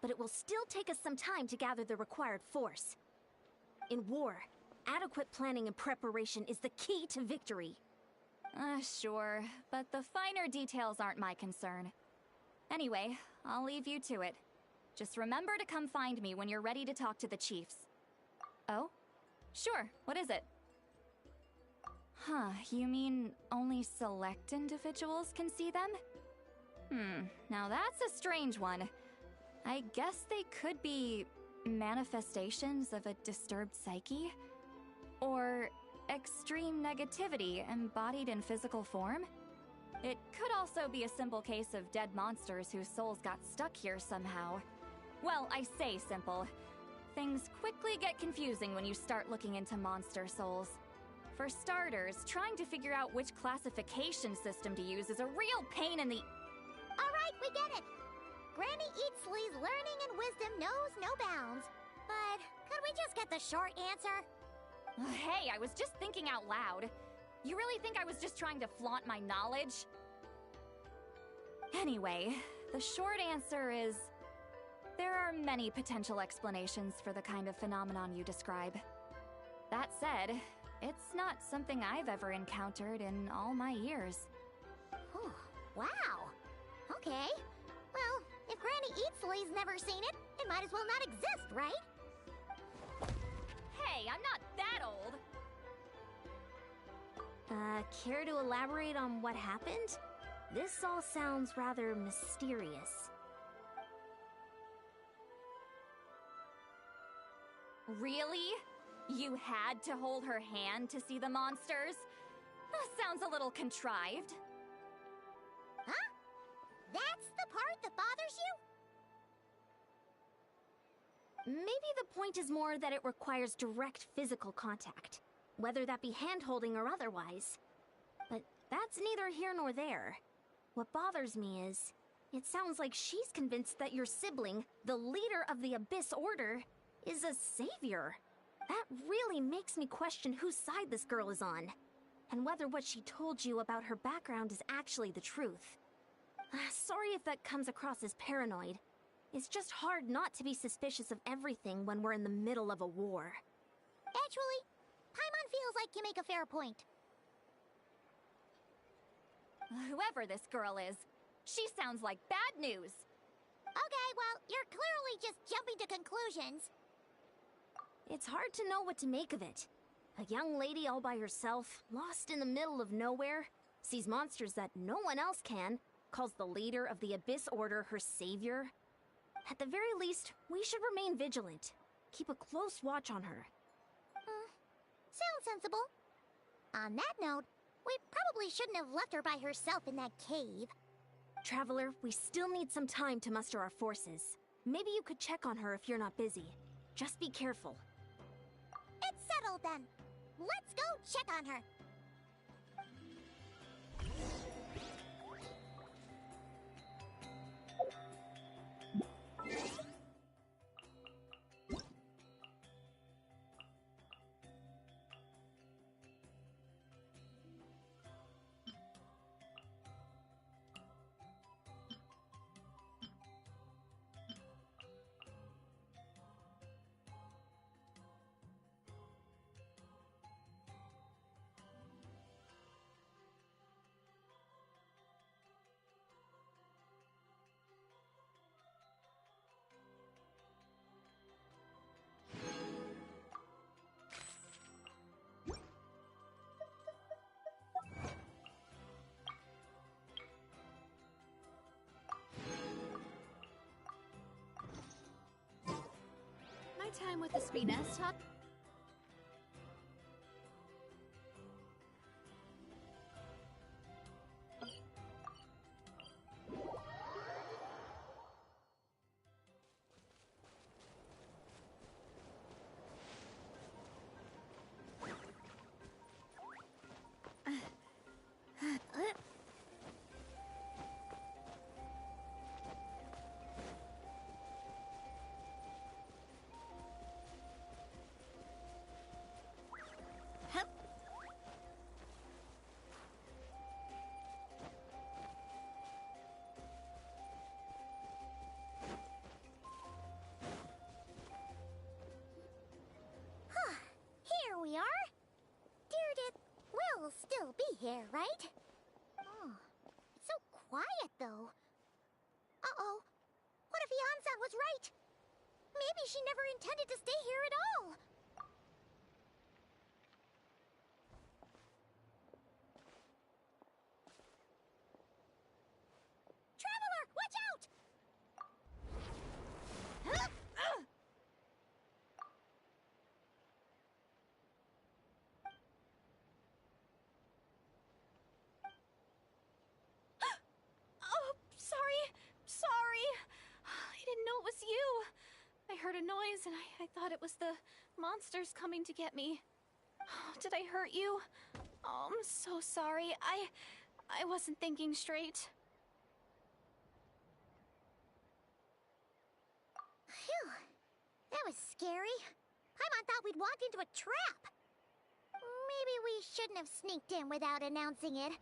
Speaker 8: But it will still take us some time to gather the required force. In war, adequate planning and preparation is the key to victory.
Speaker 10: Sure, but the finer details aren't my concern. Anyway, I'll leave you to it. Just remember to come find me when you're ready to talk to the chiefs. Oh? Sure, what is it? Huh, you mean only select individuals can see them? Now that's a strange one. I guess they could be manifestations of a disturbed psyche? Or extreme negativity embodied in physical form? It could also be a simple case of dead monsters whose souls got stuck here somehow. Well, I say simple. Things quickly get confusing when you start looking into monster souls. For starters, trying to figure out which classification system to use is a real pain in the...
Speaker 3: Alright, we get it! Granny Eatsley's learning and wisdom knows no bounds. But could we just get the short answer?
Speaker 10: Hey, I was just thinking out loud. You really think I was just trying to flaunt my knowledge? Anyway, the short answer is... there are many potential explanations for the kind of phenomenon you describe. That said, it's not something I've ever encountered in all my years.
Speaker 3: Oh, wow. Okay. Well, if Granny Eatsley's never seen it, it might as well not exist, right?
Speaker 10: Hey, I'm not that old!
Speaker 8: Care to elaborate on what happened? This all sounds rather mysterious.
Speaker 10: Really? You had to hold her hand to see the monsters? That sounds a little contrived.
Speaker 3: Huh? That's the part that bothers you?
Speaker 8: Maybe the point is more that it requires direct physical contact, whether that be hand-holding or otherwise. But that's neither here nor there. What bothers me is, it sounds like she's convinced that your sibling, the leader of the Abyss Order, is a savior. That really makes me question whose side this girl is on, and whether what she told you about her background is actually the truth. Sorry if that comes across as paranoid. It's just hard not to be suspicious of everything when we're in the middle of a war.
Speaker 3: Actually, Paimon feels like you make a fair point.
Speaker 10: Whoever this girl is, she sounds like bad news.
Speaker 3: Okay, well, you're clearly just jumping to conclusions.
Speaker 8: It's hard to know what to make of it. A young lady all by herself, lost in the middle of nowhere, sees monsters that no one else can, calls the leader of the Abyss Order her savior. At the very least, we should remain vigilant. Keep a close watch on her.
Speaker 3: Sounds sensible. On that note, we probably shouldn't have left her by herself in that cave.
Speaker 8: Traveler, we still need some time to muster our forces. Maybe you could check on her if you're not busy. Just be careful.
Speaker 3: It's settled then. Let's go check on her.
Speaker 7: Time with the Spiness top.
Speaker 3: Here we are. Gilded will still be here, right? Oh, it's so quiet, though. Uh-oh. What if Yansan was right? Maybe she never intended to stay here at all. Traveler!
Speaker 12: heard a noise and I thought it was the monsters coming to get me. Oh, did I hurt you? Oh, I'm so sorry. I wasn't thinking straight.
Speaker 3: Phew. That was scary. Paimon thought we'd walked into a trap. Maybe we shouldn't have sneaked in without announcing it.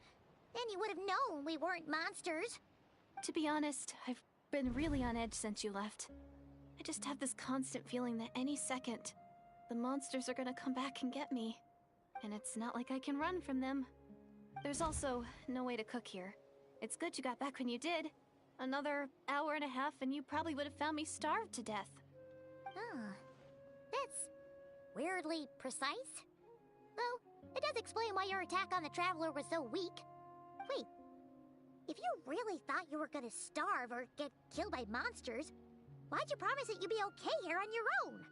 Speaker 3: Then you would have known we weren't monsters.
Speaker 12: To be honest, I've been really on edge since you left. I just have this constant feeling that any second, the monsters are gonna come back and get me. And it's not like I can run from them. There's also no way to cook here. It's good you got back when you did. Another hour and a half and you probably would have found me starved to death.
Speaker 3: Oh, that's weirdly precise. Though, it does explain why your attack on the Traveler was so weak. Wait, if you really thought you were gonna starve or get killed by monsters, why'd you promise that you'd be okay here on your own?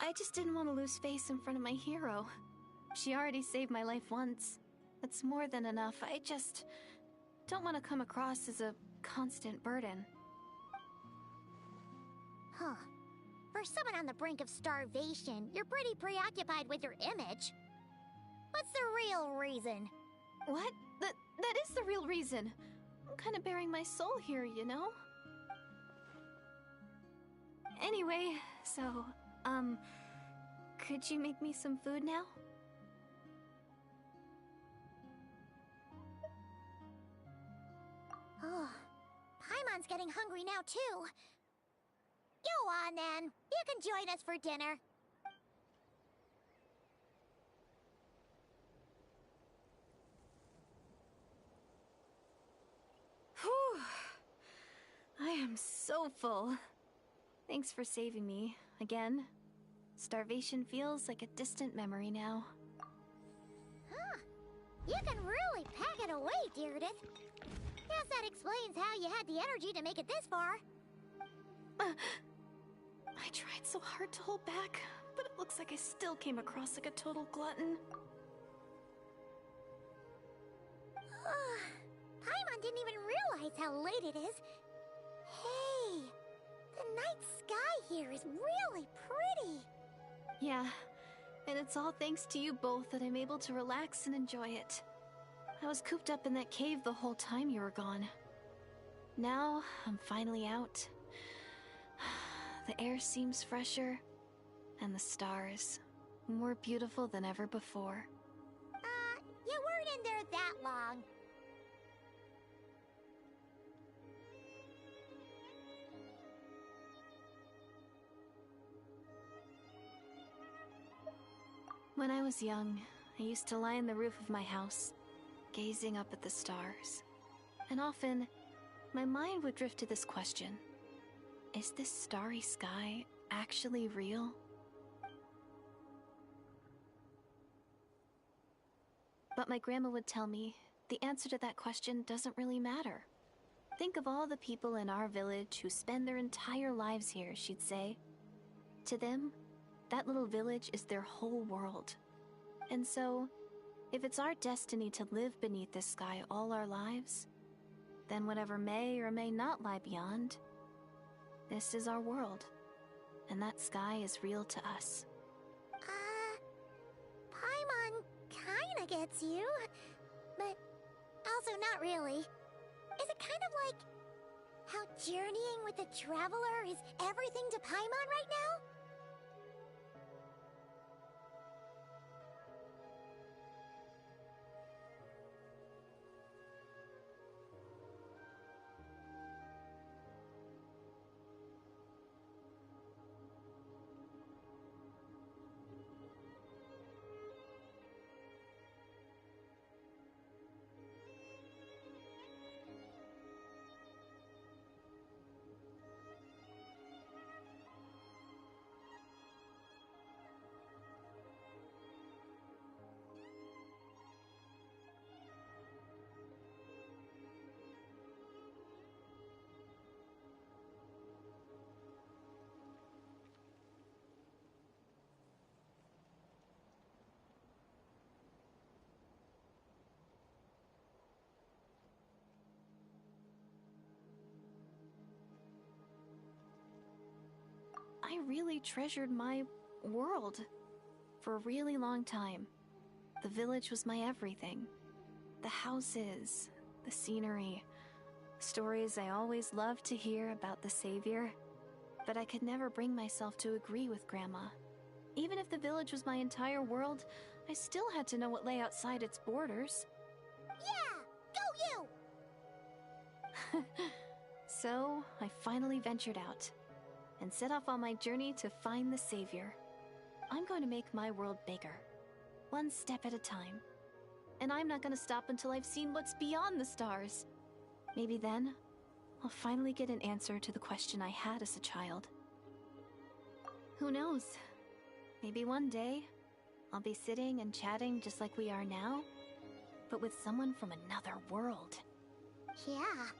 Speaker 12: I just didn't want to lose face in front of my hero. She already saved my life once. That's more than enough. I just don't want to come across as a constant burden.
Speaker 3: Huh. For someone on the brink of starvation, you're pretty preoccupied with your image. What's the real reason?
Speaker 12: What? That is the real reason. I'm kind of bearing my soul here, you know? Anyway, so, could you make me some food now?
Speaker 3: Oh, Paimon's getting hungry now, too. Go on, then. You can join us for dinner.
Speaker 12: Whew. I am so full. Thanks for saving me, again. Starvation feels like a distant memory now.
Speaker 3: Huh. You can really pack it away, Gilded. Guess that explains how you had the energy to make it this far.
Speaker 12: I tried so hard to hold back, but it looks like I still came across like a total glutton.
Speaker 3: Paimon didn't even realize how late it is. Hey, the night sky here is really pretty.
Speaker 12: Yeah, and it's all thanks to you both that I'm able to relax and enjoy it. I was cooped up in that cave the whole time you were gone. Now, I'm finally out. The air seems fresher, and the stars more beautiful than ever before.
Speaker 3: You weren't in there that long.
Speaker 12: When I was young, I used to lie on the roof of my house, gazing up at the stars. And often, my mind would drift to this question. Is this starry sky actually real? But my grandma would tell me the answer to that question doesn't really matter. Think of all the people in our village who spend their entire lives here, she'd say. To them, that little village is their whole world. And so, if it's our destiny to live beneath this sky all our lives, then whatever may or may not lie beyond, this is our world, and that sky is real to us.
Speaker 3: Paimon kinda gets you, but also not really. Is it kind of like how journeying with the Traveler is everything to Paimon right now?
Speaker 12: really treasured my world for a really long time. The village was my everything. The houses, the scenery, stories I always loved to hear about the Savior. But I could never bring myself to agree with Grandma. Even if the village was my entire world, I still had to know what lay outside its borders.
Speaker 3: Yeah! Go you!
Speaker 12: So, I finally ventured out and set off on my journey to find the Savior. I'm going to make my world bigger, one step at a time. And I'm not going to stop until I've seen what's beyond the stars. Maybe then, I'll finally get an answer to the question I had as a child. Who knows? Maybe one day, I'll be sitting and chatting just like we are now, but with someone from another world.
Speaker 3: Yeah,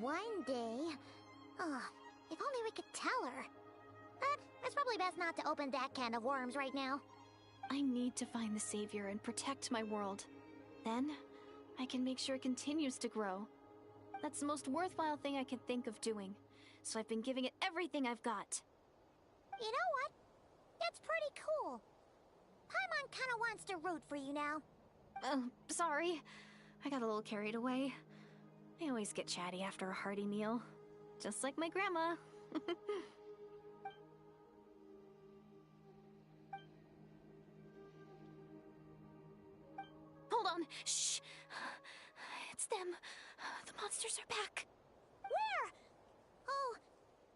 Speaker 3: one day. Oh, if only we could tell her. But it's probably best not to open that can of worms right now.
Speaker 12: I need to find the Savior and protect my world. Then, I can make sure it continues to grow. That's the most worthwhile thing I can think of doing, so I've been giving it everything I've got.
Speaker 3: You know what? It's pretty cool. Paimon kinda wants to root for you now.
Speaker 12: Sorry. I got a little carried away. I always get chatty after a hearty meal. Just like my grandma. Hold on. Shh. It's them. The monsters are back.
Speaker 3: Where? Oh,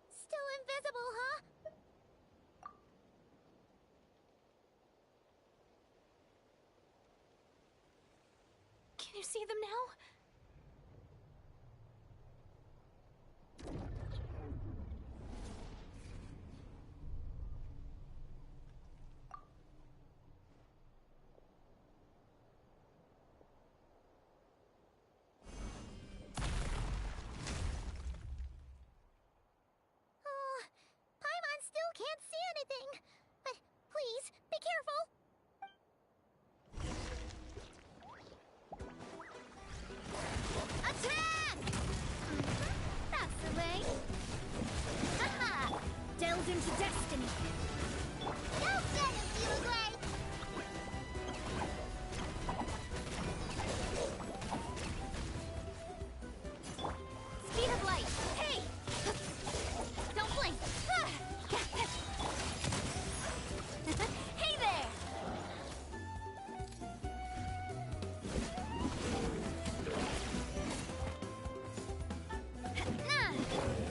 Speaker 3: still invisible, huh?
Speaker 12: Can you see them now?
Speaker 3: Can't see anything. But please, be careful. Attack! That's the way. Haha! Delve into destiny. Go get him, Fugray! Speed of light. Hey! Don't blink. Hey there!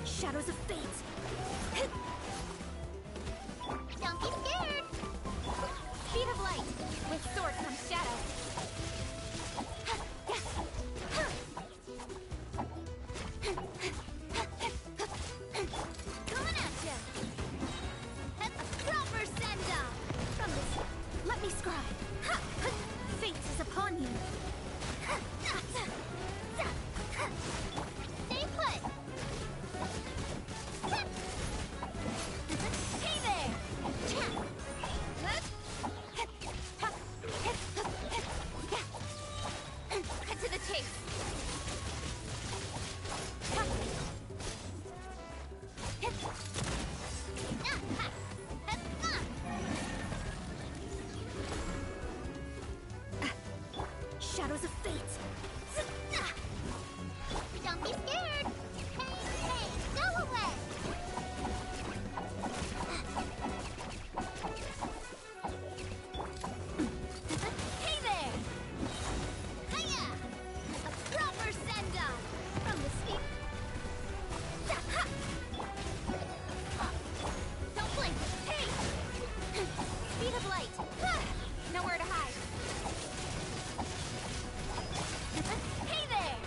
Speaker 3: Shadows of fate! Don't be scared! Speed of light! With sword comes shadow! Coming at ya! A proper send-off! From this, let me scribe! Fate is upon you! Stay put! Hey there! Cut to the chase! Shadows of fate! Don't be scared! Hey, go away! Hey there! Hiya! A proper send-off! From the speed... Don't blink! Hey! Speed of light! Nowhere to hide! Hey there!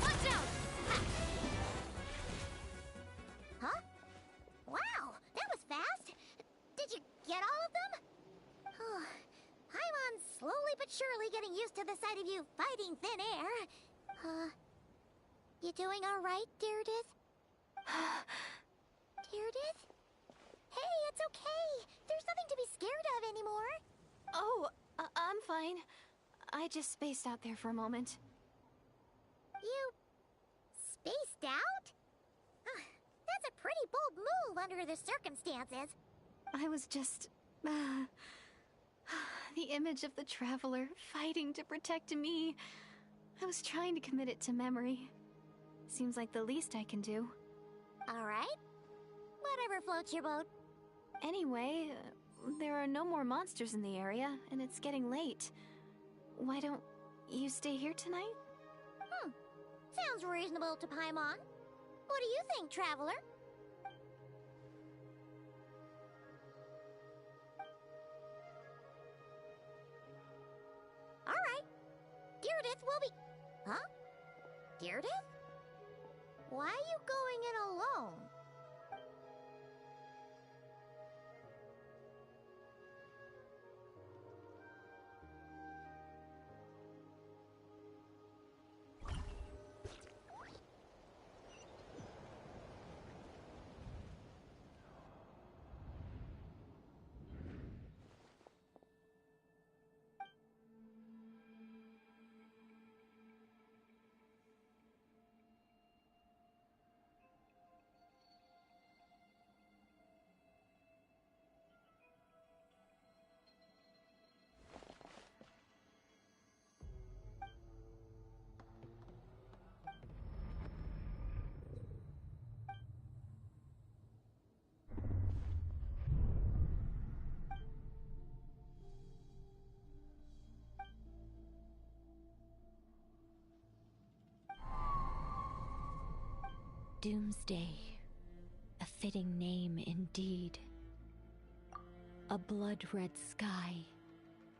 Speaker 3: Watch out! Huh? Wow, that was fast! Did you get all of them? Paimon's slowly but surely getting used to the sight of you fighting thin air. You doing alright, Deirdith? Deirdith? Hey, it's okay! There's nothing to be scared of anymore!
Speaker 12: Oh, I'm fine. I just spaced out there for a moment.
Speaker 3: You... spaced out? That's a pretty bold move under the circumstances.
Speaker 12: I was just... the image of the traveler fighting to protect me. I was trying to commit it to memory. Seems like the least I can do.
Speaker 3: Alright. Whatever floats your boat.
Speaker 12: Anyway, there are no more monsters in the area, and it's getting late. Why don't you stay here tonight?
Speaker 3: Sounds reasonable to Paimon. What do you think, Traveler? Alright. Gilded will be... Huh? Gilded? Why are you going in alone?
Speaker 14: Doomsday. A fitting name indeed. A blood-red sky.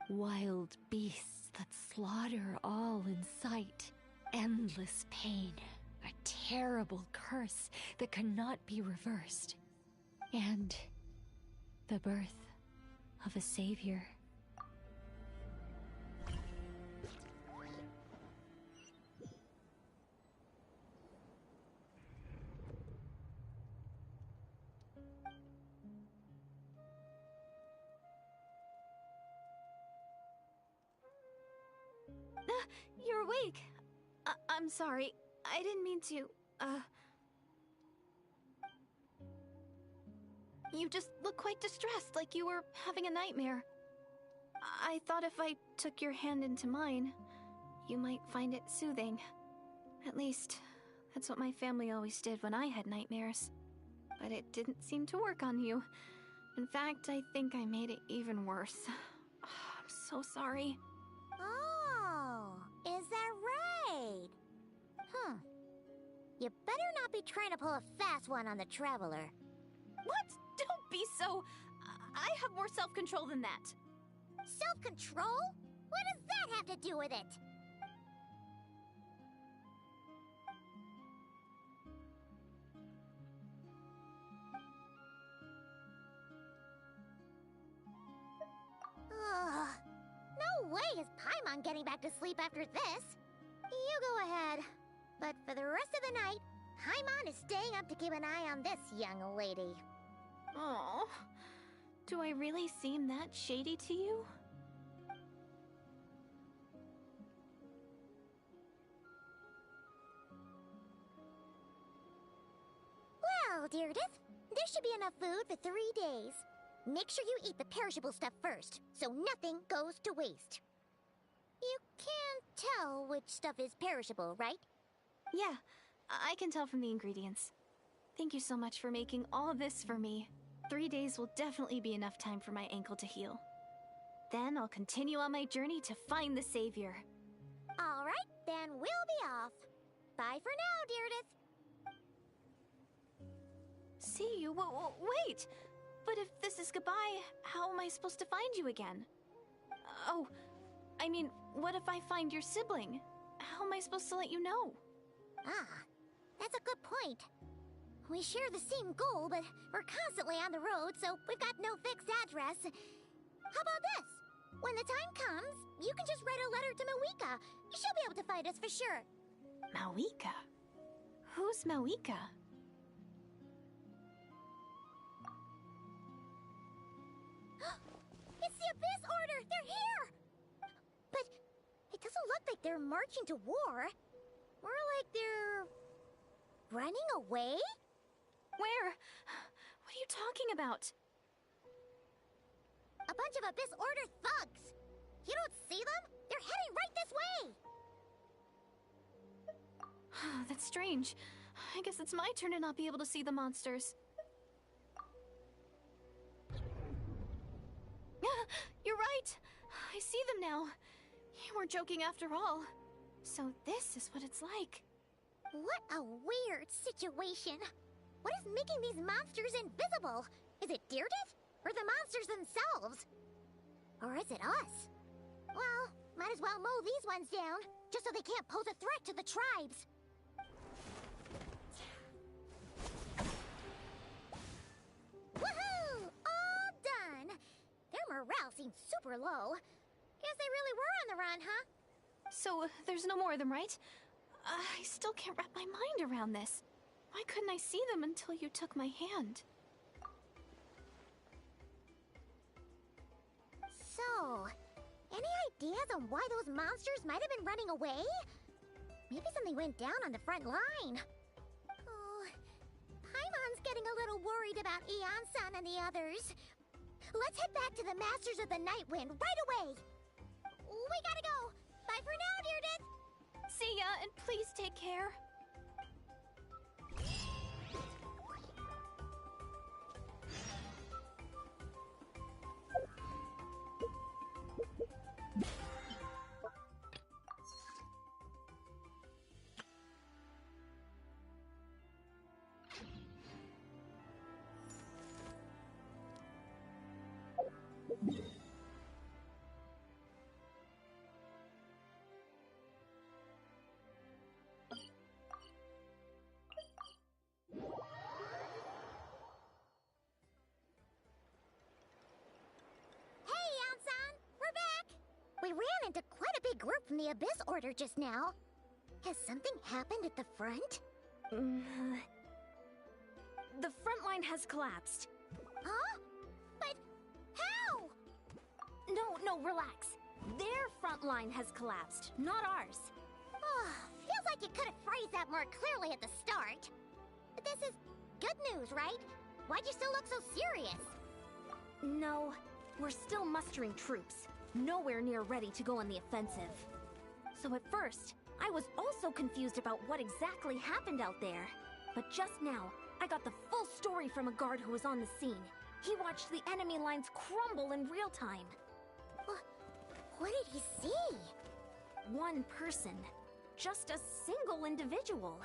Speaker 14: Wild beasts that slaughter all in sight. Endless pain. A terrible curse that cannot be reversed. And the birth of a savior.
Speaker 12: You're awake. I'm sorry. I didn't mean to, You just look quite distressed, like you were having a nightmare. I thought if I took your hand into mine, you might find it soothing. At least, that's what my family always did when I had nightmares. But it didn't seem to work on you. In fact, I think I made it even worse. I'm so sorry.
Speaker 3: Oh, is that right? You better not be trying to pull a fast one on the Traveler.
Speaker 12: What? Don't be so... I have more self-control than that.
Speaker 3: Self-control? What does that have to do with it? Ugh. No way is Paimon getting back to sleep after this. You go ahead. But for the rest of the night, Paimon is staying up to keep an eye on this young lady.
Speaker 12: Oh, do I really seem that shady to you?
Speaker 3: Well, Deirdre, there should be enough food for 3 days. Make sure you eat the perishable stuff first, so nothing goes to waste. You can't tell which stuff is perishable, right?
Speaker 12: Yeah, I can tell from the ingredients. Thank you so much for making all this for me. 3 days will definitely be enough time for my ankle to heal. Then I'll continue on my journey to find the savior.
Speaker 3: Alright, then we'll be off. Bye for now, Deirdre.
Speaker 12: See you? Wait! But if this is goodbye, how am I supposed to find you again? Oh, I mean, what if I find your sibling? How am I supposed to let you know?
Speaker 3: Ah, that's a good point. We share the same goal, but we're constantly on the road, so we've got no fixed address. How about this? When the time comes, you can just write a letter to Mawika. She'll be able to find us for sure.
Speaker 12: Mawika? Who's Mawika?
Speaker 3: It's the Abyss Order! They're here! But it doesn't look like they're marching to war. More like they're... running away?
Speaker 8: Where? What are you talking about?
Speaker 1: A bunch of Abyss Order thugs! You don't see them? They're heading right this way!
Speaker 8: That's strange. I guess it's my turn to not be able to see the monsters. You're right! I see them now. You weren't joking after all. So this is what it's like.
Speaker 1: What a weird situation. What is making these monsters invisible? Is it Gilded? Or the monsters themselves? Or is it us? Well, might as well mow these ones down, just so they can't pose a threat to the tribes. Woohoo! All done! Their morale seems super low. Guess they really were on the run, huh?
Speaker 8: So, there's no more of them, right? I still can't wrap my mind around this. Why couldn't I see them until you took my hand?
Speaker 1: So, any ideas on why those monsters might have been running away? Maybe something went down on the front line. Oh, Paimon's getting a little worried about Eon-san and the others. Let's head back to the Masters of the Night Wind right away. We gotta go. Bye for now, Gilded.
Speaker 8: See ya, and please take care.
Speaker 1: We ran into quite a big group from the Abyss Order just now. Has something happened at the front?
Speaker 8: The front line has collapsed.
Speaker 1: Huh? But how?
Speaker 8: No, relax. Their front line has collapsed, not ours.
Speaker 1: Oh, feels like you could have phrased that more clearly at the start. But this is good news, right? Why'd you still look so serious?
Speaker 8: No, we're still mustering troops. Nowhere near ready to go on the offensive. So at first, I was also confused about what exactly happened out there. But just now, I got the full story from a guard who was on the scene. He watched the enemy lines crumble in real time.
Speaker 1: What did he see?
Speaker 8: One person. Just a single individual.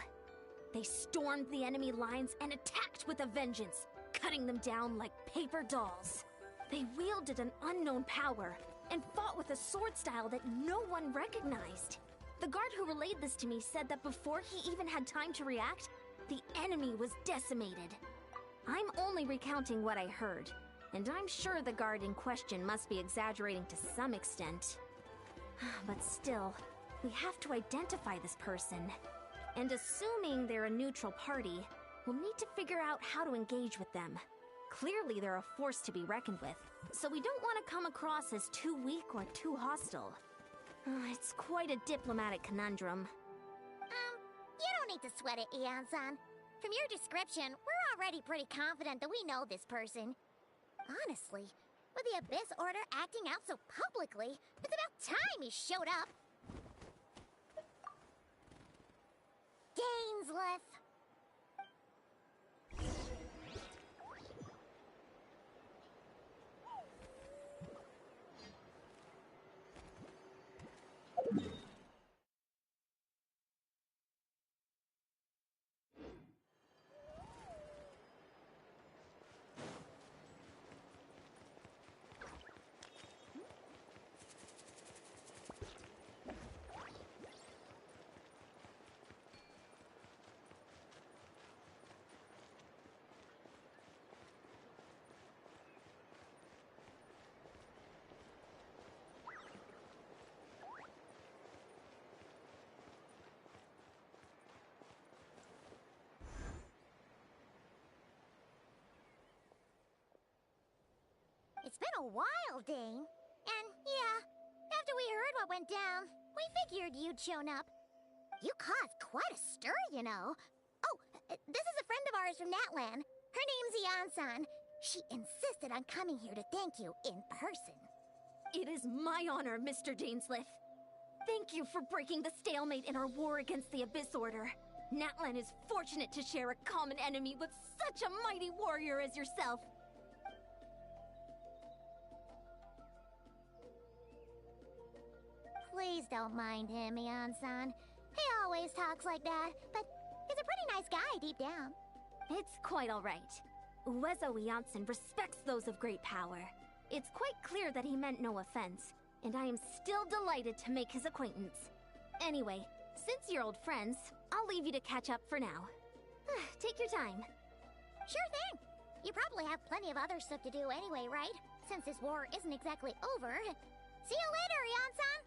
Speaker 8: They stormed the enemy lines and attacked with a vengeance, cutting them down like paper dolls. They wielded an unknown power and fought with a sword style that no one recognized. The guard who relayed this to me said that before he even had time to react, the enemy was decimated. I'm only recounting what I heard, and I'm sure the guard in question must be exaggerating to some extent. But still, we have to identify this person. And assuming they're a neutral party, we'll need to figure out how to engage with them. Clearly they're a force to be reckoned with, so we don't want to come across as too weak or too hostile. It's quite a diplomatic conundrum.
Speaker 1: You don't need to sweat it, Eon-san. From your description, we're already pretty confident that we know this person. Honestly, with the Abyss Order acting out so publicly, it's about time he showed up. Gainsleif. It's been a while, Dane. And yeah, after we heard what went down, we figured you'd shown up. You caused quite a stir, you know.
Speaker 3: Oh, this is a friend of ours from Natlan. Her name's Ian-san. She insisted on coming here to thank you in person.
Speaker 8: It is my honor, Mr. Dainsleif. Thank you for breaking the stalemate in our war against the Abyss Order. Natlan is fortunate to share a common enemy with such a mighty warrior as yourself.
Speaker 3: Please don't mind him, Ian-san. He always talks like that, but he's a pretty nice guy deep down.
Speaker 8: It's quite all right. Uezo Iansen respects those of great power. It's quite clear that he meant no offense, and I am still delighted to make his acquaintance. Anyway, since you're old friends, I'll leave you to catch up for now. Take your time.
Speaker 3: Sure thing. You probably have plenty of other stuff to do anyway, right? Since this war isn't exactly over. See you later, Ian-san!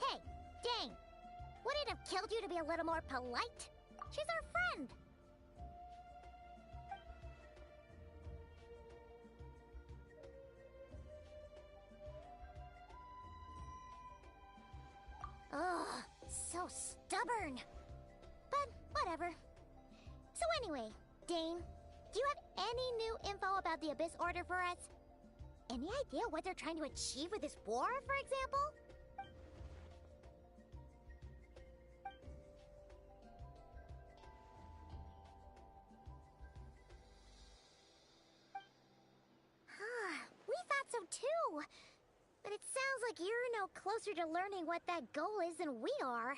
Speaker 3: Hey, Dane! Would it have killed you to be a little more polite? She's our friend! Ugh, so stubborn. But whatever. So anyway, Dane, do you have any new info about the Abyss Order for us? Any idea what they're trying to achieve with this war, for example? We thought so too. But it sounds like you're no closer to learning what that goal is than we are.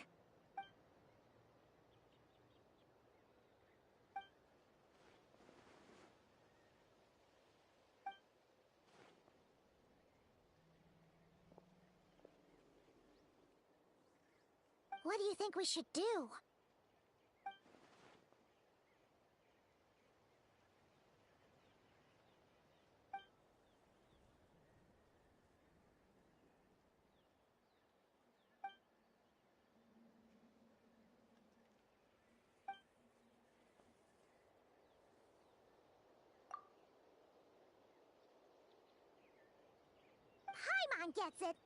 Speaker 3: What do you think we should do? Paimon gets it.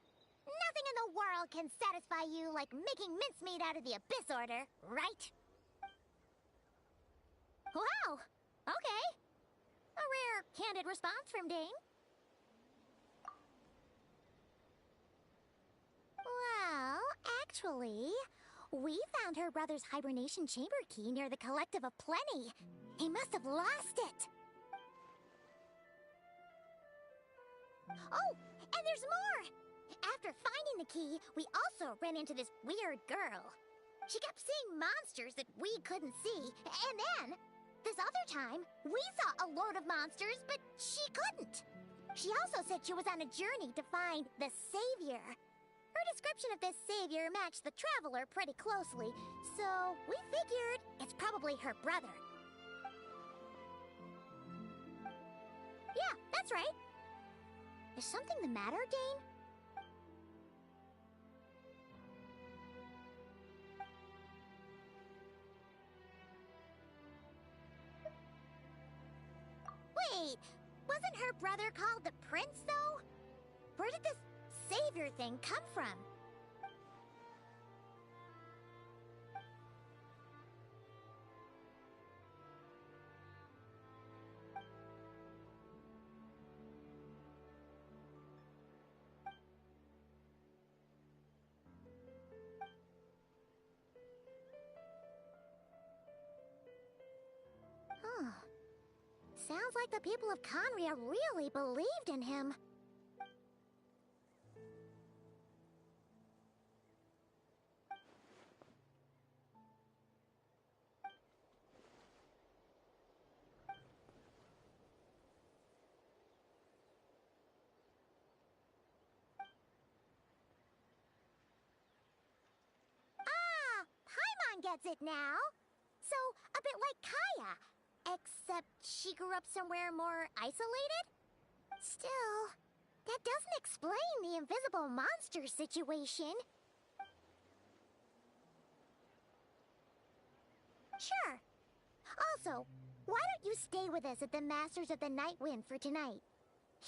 Speaker 3: Nothing in the world can satisfy you like making mincemeat out of the Abyss Order, right? Wow! Okay. A rare, candid response from Dane. Well, actually, we found her brother's hibernation chamber key near the Collective of Plenty. He must have lost it. Oh, and there's more! After finding the key, we also ran into this weird girl. She kept seeing monsters that we couldn't see, and then, this other time, we saw a load of monsters, but she couldn't. She also said she was on a journey to find the Savior. Her description of this Savior matched the Traveler pretty closely, so we figured it's probably her brother. Yeah, that's right. Is something the matter, Dane? Wait, wasn't her brother called the Prince, though? Where did this Savior thing come from? Huh. Sounds like the people of Conria really believed in him. Ah, Paimon gets it now. So, a bit like Kaya. Except she grew up somewhere more isolated? Still, that doesn't explain the invisible monster situation. Sure. Also, why don't you stay with us at the Masters of the Night Wind for tonight?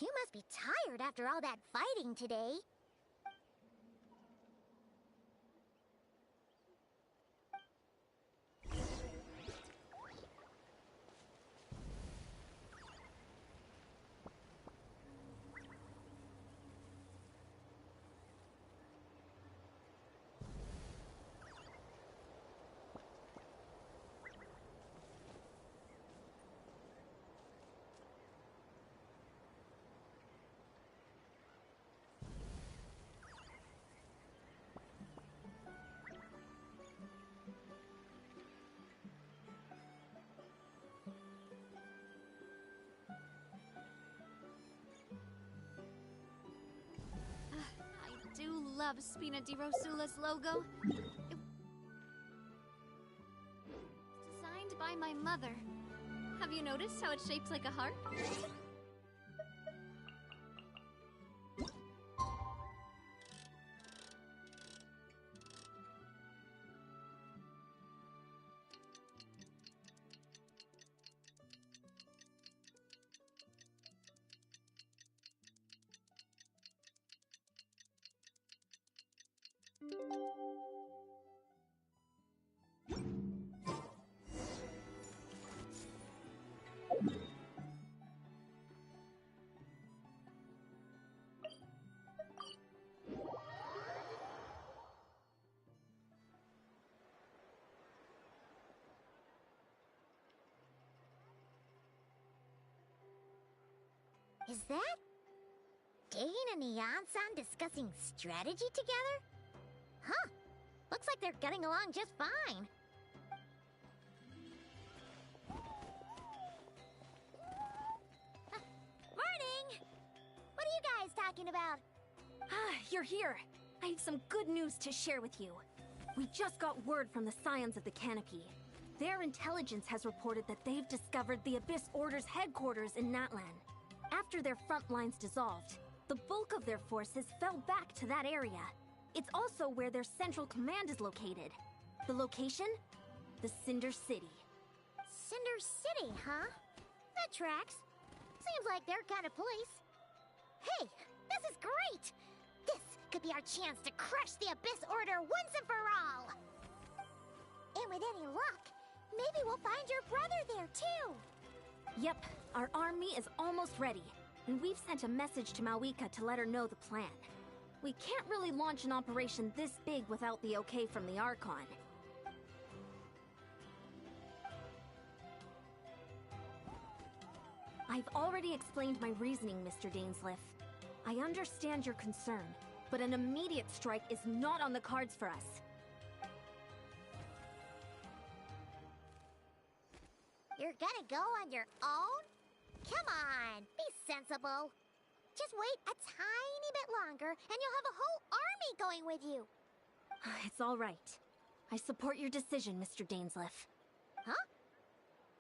Speaker 3: You must be tired after all that fighting today.
Speaker 15: love Spina di Rosula's logo. It's designed by my mother. Have you noticed how it's shaped like a heart?
Speaker 1: Is that Dane and Eon-san discussing strategy together? Huh. Looks like they're getting along just fine. Morning! What are you guys talking about?
Speaker 8: Ah, you're here. I have some good news to share with you. We just got word from the Scions of the Canopy. Their intelligence has reported that they've discovered the Abyss Order's headquarters in Natlan. After their front lines dissolved, the bulk of their forces fell back to that area. It's also where their central command is located. The location? The Cinder City.
Speaker 1: Cinder City, huh? That tracks. Seems like their kind of place. Hey, this is great! This could be our chance to crush the Abyss Order once and for all! And with any luck, maybe we'll find your brother there, too!
Speaker 8: Yep, our army is almost ready, and we've sent a message to Mawika to let her know the plan. We can't really launch an operation this big without the okay from the Archon. I've already explained my reasoning, Mr. Dainsleif. I understand your concern, but an immediate strike is not on the cards for us.
Speaker 1: You're gonna go on your own? Come on, be sensible. Just wait a tiny bit longer, and you'll have a whole army going with you.
Speaker 8: It's all right. I support your decision, Mr. Dainsleif.
Speaker 1: Huh?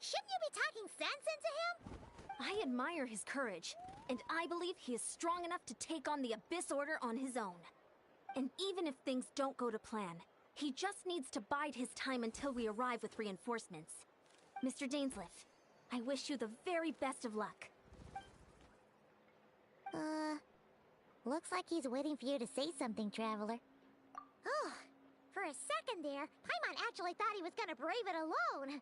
Speaker 1: Shouldn't you be talking sense into him?
Speaker 8: I admire his courage, and I believe he is strong enough to take on the Abyss Order on his own. And even if things don't go to plan, he just needs to bide his time until we arrive with reinforcements. Mr. Dainsleif, I wish you the very best of luck.
Speaker 1: Looks like he's waiting for you to say something, Traveler. Oh, for a second there, Paimon actually thought he was gonna brave it alone. And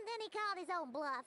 Speaker 1: then he called his own bluff.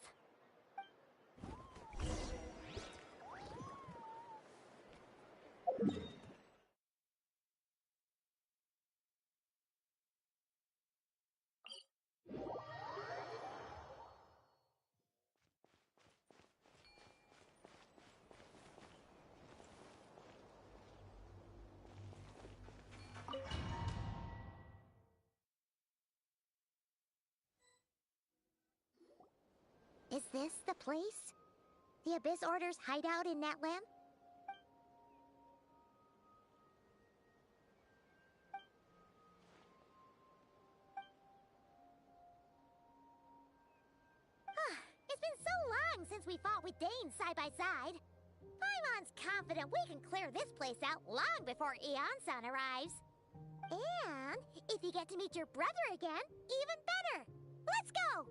Speaker 1: Is this the place? The Abyss Order's hideout in Natlan? It's been so long since we fought with Dane side by side. Paimon's confident we can clear this place out long before Eon-san arrives. And if you get to meet your brother again, even better. Let's go!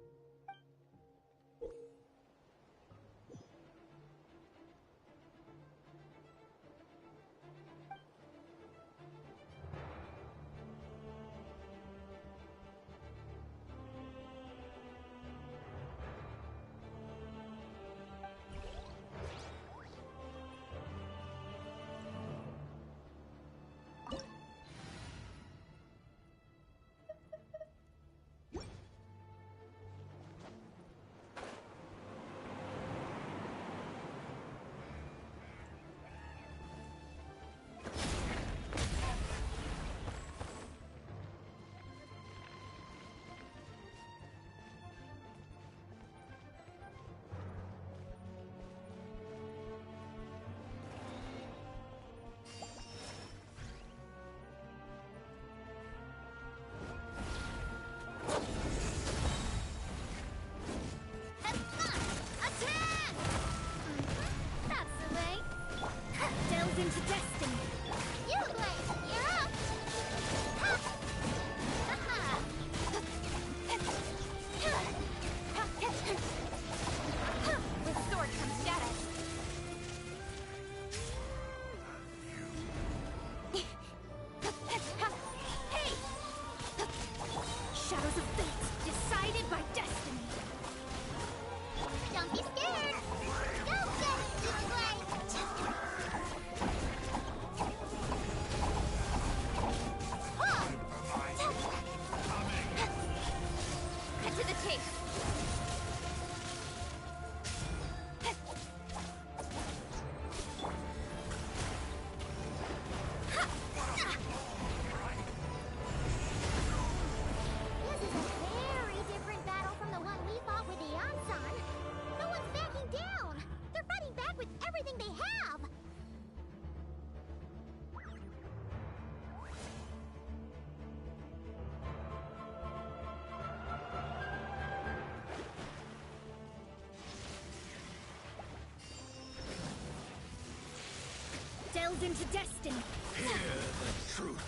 Speaker 3: Delve into destiny.
Speaker 16: Hear the truth.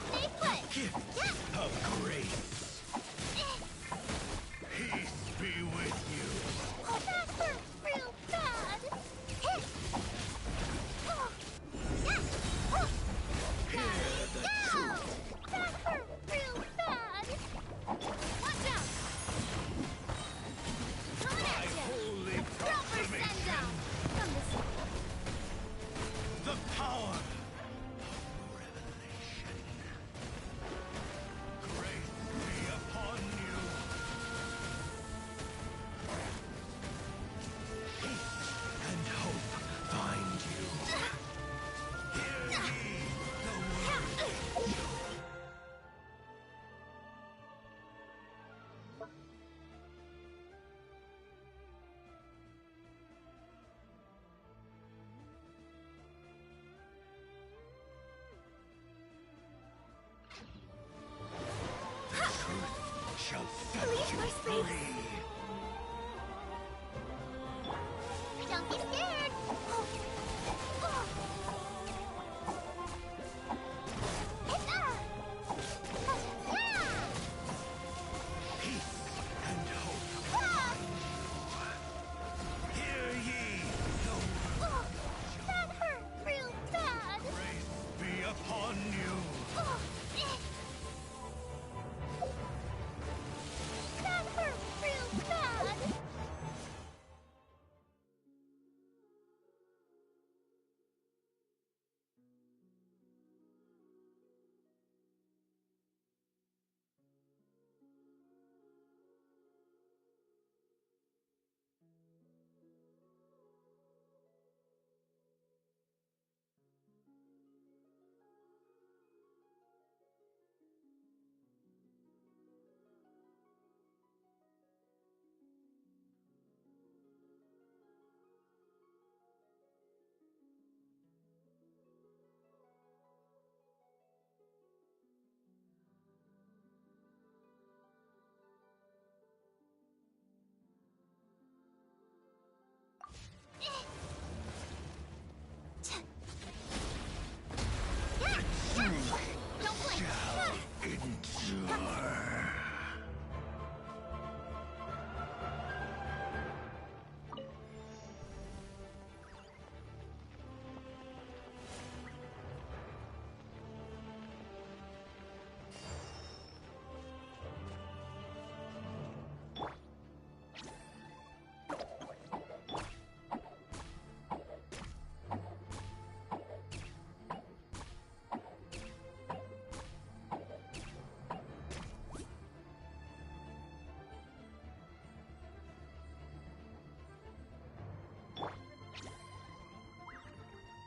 Speaker 3: Stay put.
Speaker 16: Gift of grace. Peace be with you.
Speaker 3: Oh, that hurt real bad.
Speaker 16: Hear the truth.
Speaker 3: That hurt real bad. Watch out. Coming
Speaker 16: My
Speaker 3: at you.
Speaker 16: holy
Speaker 3: Proper send
Speaker 16: proclamation.
Speaker 3: down. Come this way.
Speaker 16: The power of revelation. Grace be upon you. Peace and hope find you. Hear ye the word. Truth shall set
Speaker 3: Leave
Speaker 16: you
Speaker 3: my space.
Speaker 16: free.
Speaker 3: Don't be scared.
Speaker 16: Peace and hope. Hear ye the word.
Speaker 3: That hurt real bad.
Speaker 16: Grace be upon you.
Speaker 3: That hurt real bad. Don't blink.
Speaker 16: Endure.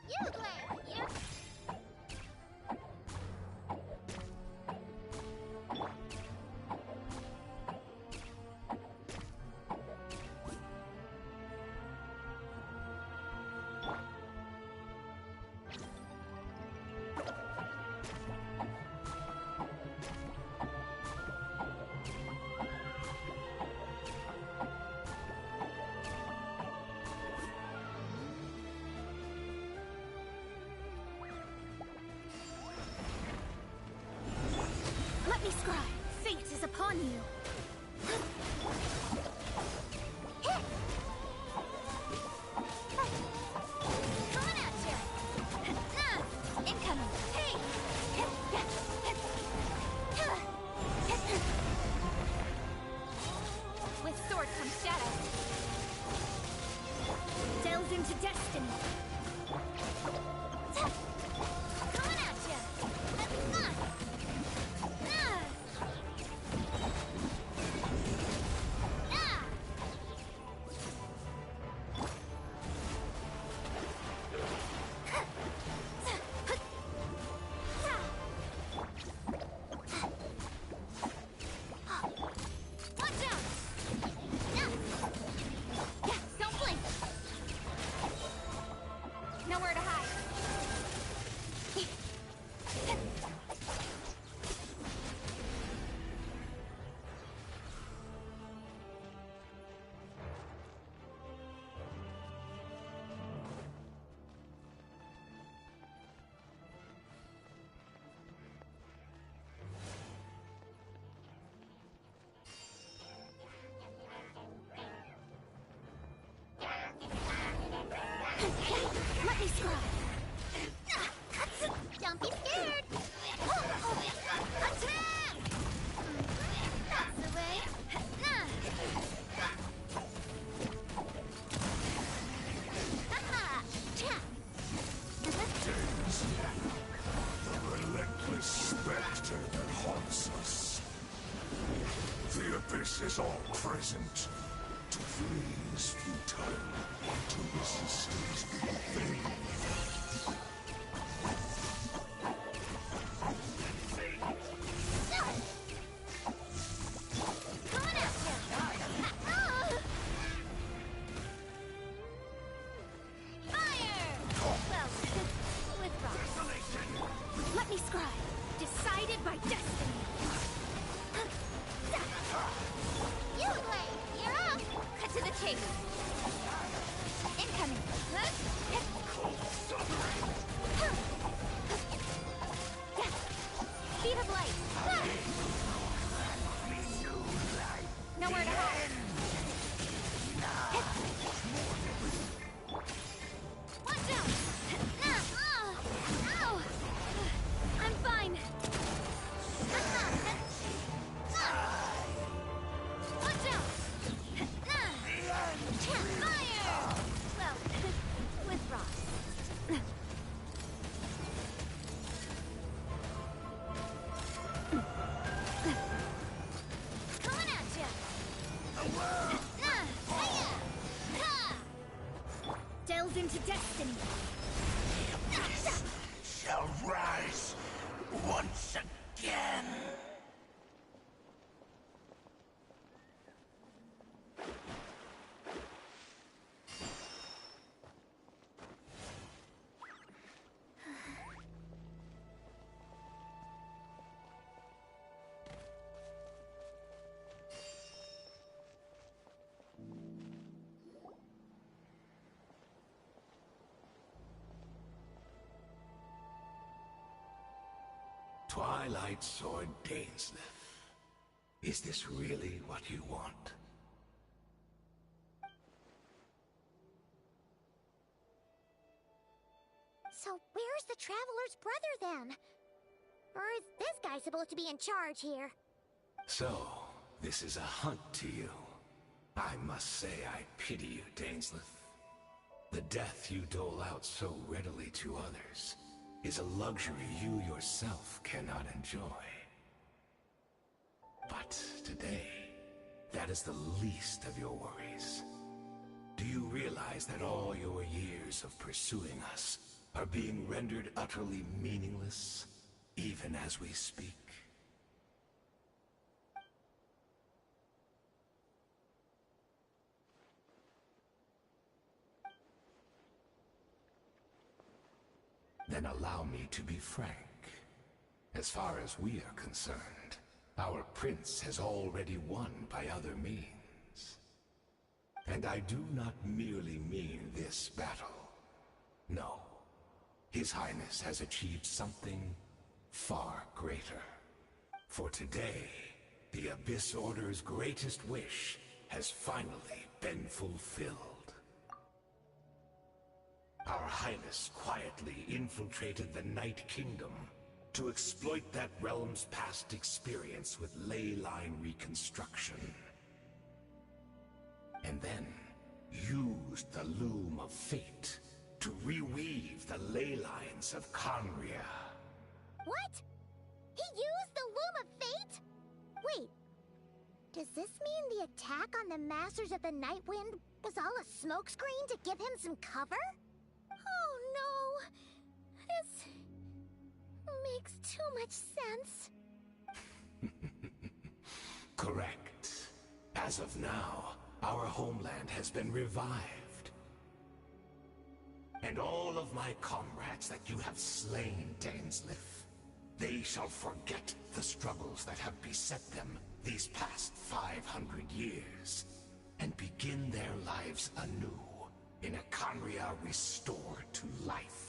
Speaker 3: You glare, you. Let me scry. Fate is upon you. Coming at you. Incoming. Hey. With sword comes shadow. Delve into destiny. Coming at you. Watch out! Let me scry. Don't be scared. Attack! That's the way.
Speaker 16: The relentless specter that haunts us. The abyss is all present. To flee is futile. To resist is vain.
Speaker 3: Let me scry. Decided by destiny. You blade, you're up. Cut to the chase. Incoming. Speed of light. Nowhere to hide. Watch out! Ow! I'm fine. Watch out! Fire! Well, with rocks. Coming at ya! Delves into destiny.
Speaker 16: Shall rise once again. Twilight Sword Dainsleif. Is this really what you want?
Speaker 3: So where's the Traveler's brother then? Or is this guy supposed to be in charge here?
Speaker 16: So, this is a hunt to you. I must say I pity you, Dainsleif. The death you dole out so readily to others is a luxury you yourself cannot enjoy. But today, that is the least of your worries. Do you realize that all your years of pursuing us are being rendered utterly meaningless, even as we speak? Then allow me to be frank. As far as we are concerned, our prince has already won by other means. And I do not merely mean this battle. No. His Highness has achieved something far greater. For today, the Abyss Order's greatest wish has finally been fulfilled. Our Highness quietly infiltrated the Night Kingdom to exploit that realm's past experience with ley line reconstruction. And then used the Loom of Fate to reweave the ley lines of Conria.
Speaker 3: What? He used the Loom of Fate? Wait, does this mean the attack on the Masters of the Night Wind was all a smokescreen to give him some cover? Oh no! This makes too much sense.
Speaker 16: Correct. As of now, our homeland has been revived. And all of my comrades that you have slain, Dainsleif, they shall forget the struggles that have beset them these past 500 years, and begin their lives anew in a Conria restored to life.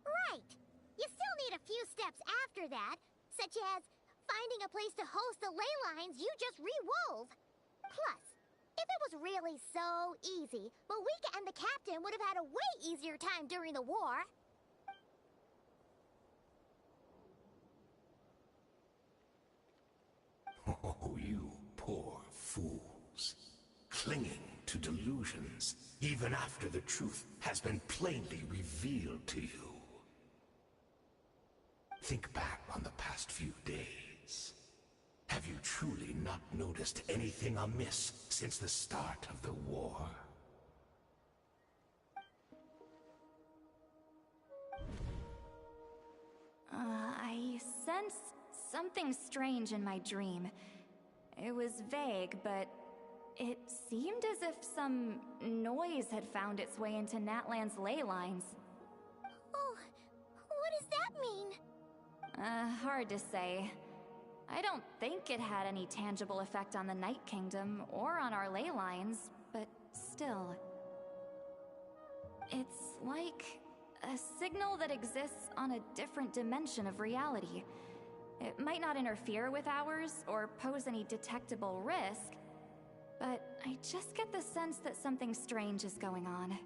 Speaker 3: Right! You still need a few steps after that, such as
Speaker 1: finding a place to host the ley lines you just re-wove. Plus, if it was really so easy, Moika and the captain would have had a way easier time during the war.
Speaker 16: Oh, you poor fools. Clinging to delusions, even after the truth has been plainly revealed to you. Think back on the past few days. Have you truly not noticed anything amiss since the start of the war?
Speaker 10: I sensed something strange in my dream. It was vague, but it seemed as if some noise had found its way into Natlan's ley lines.
Speaker 1: Oh, what does that mean?
Speaker 10: Hard to say. I don't think it had any tangible effect on the Night Kingdom or on our ley lines, but still. It's like a signal that exists on a different dimension of reality. It might not interfere with ours or pose any detectable risk, but I just get the sense that something strange is going on.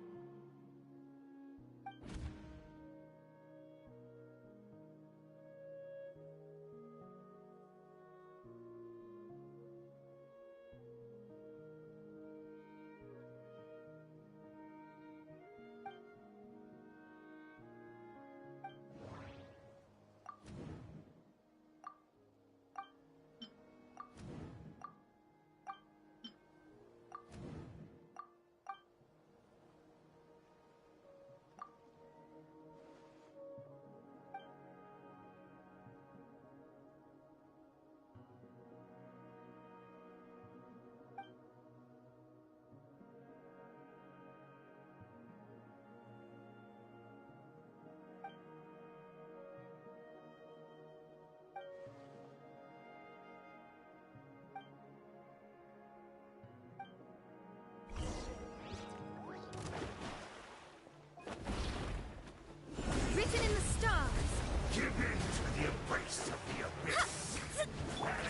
Speaker 15: Written in the stars.
Speaker 16: Give in to the embrace of the abyss.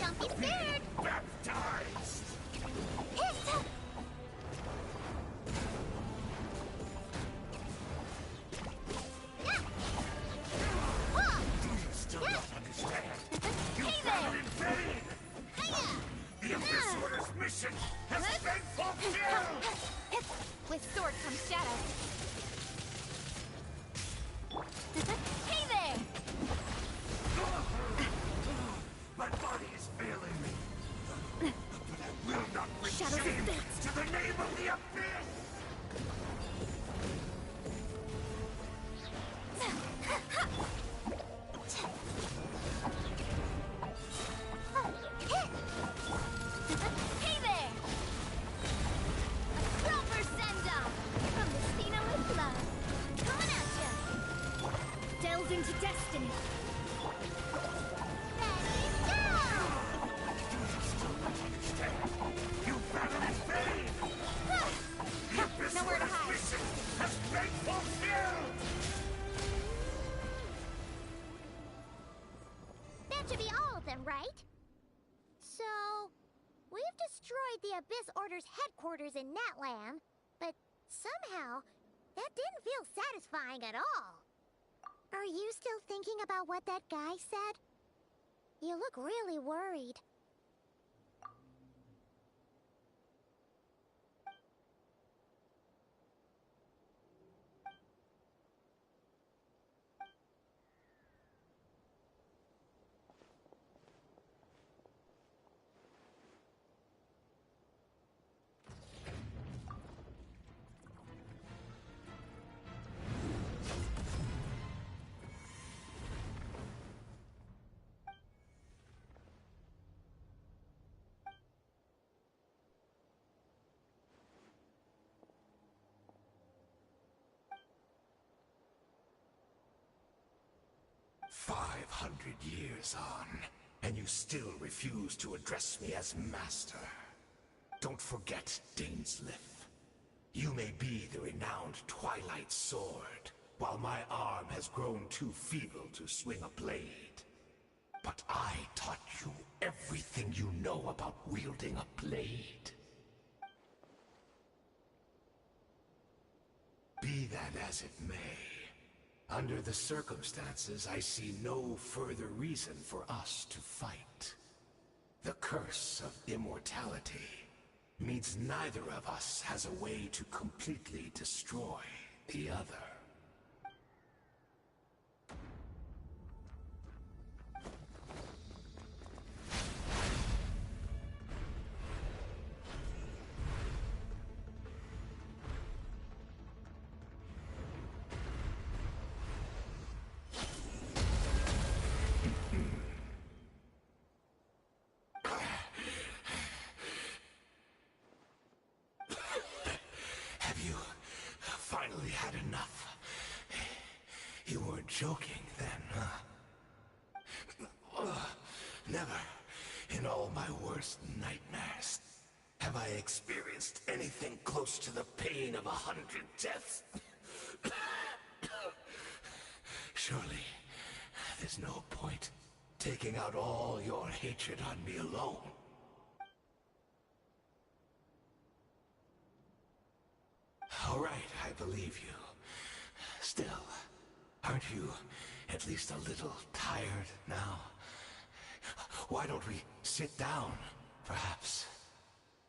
Speaker 1: Don't be scared.
Speaker 16: Baptized. Do you still not understand? You battled in vain. The Abyss Order's mission has been fulfilled.
Speaker 15: With sword comes shadow. Hey there!
Speaker 16: My body is failing me. But I will not bring
Speaker 15: Shadows of
Speaker 16: shame
Speaker 15: fate.
Speaker 16: to the name of the Abyss.
Speaker 15: Hey there! A proper send-off from the Cena with love. Coming at ya! Delve into destiny.
Speaker 16: You battled in vain. The Abyss
Speaker 15: Nowhere to
Speaker 16: Order's
Speaker 15: hide.
Speaker 16: mission has been fulfilled.
Speaker 1: That should be all of them, right? So, we've destroyed the Abyss Order's headquarters in Natlan, but somehow, that didn't feel satisfying at all. Are you still thinking about what that guy said? You look really worried.
Speaker 16: Years on, and you still refuse to address me as master. Don't forget, Dainsleif. You may be the renowned Twilight Sword, while my arm has grown too feeble to swing a blade. But I taught you everything you know about wielding a blade. Be that as it may, under the circumstances, I see no further reason for us to fight. The curse of immortality means neither of us has a way to completely destroy the other. Finally had enough. You weren't joking then, huh? Never, in all my worst nightmares, have I experienced anything close to the pain of 100 deaths. Surely, there's no point taking out all your hatred on me alone. All right, I believe you. Still, aren't you at least a little tired now? Why don't we sit down, perhaps?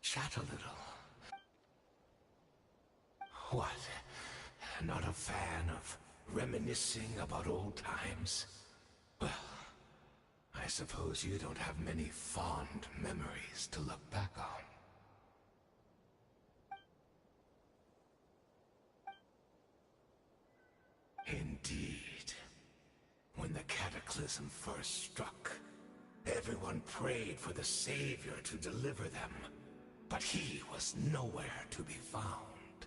Speaker 16: Chat a little. What? Not a fan of reminiscing about old times? Well, I suppose you don't have many fond memories to look back on. Indeed. When the cataclysm first struck, everyone prayed for the Savior to deliver them, but he was nowhere to be found.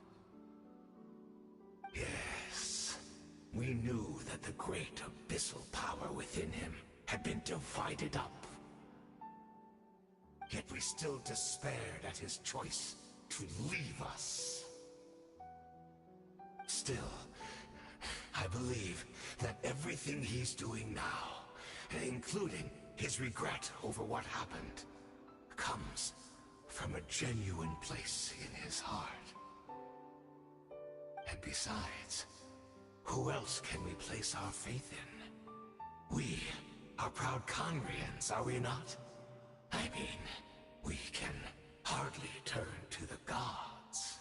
Speaker 16: Yes, we knew that the great abyssal power within him had been divided up. Yet we still despaired at his choice to leave us. Still, I believe that everything he's doing now, including his regret over what happened, comes from a genuine place in his heart. And besides, who else can we place our faith in? We are proud Conrians, are we not? I mean, we can hardly turn to the gods.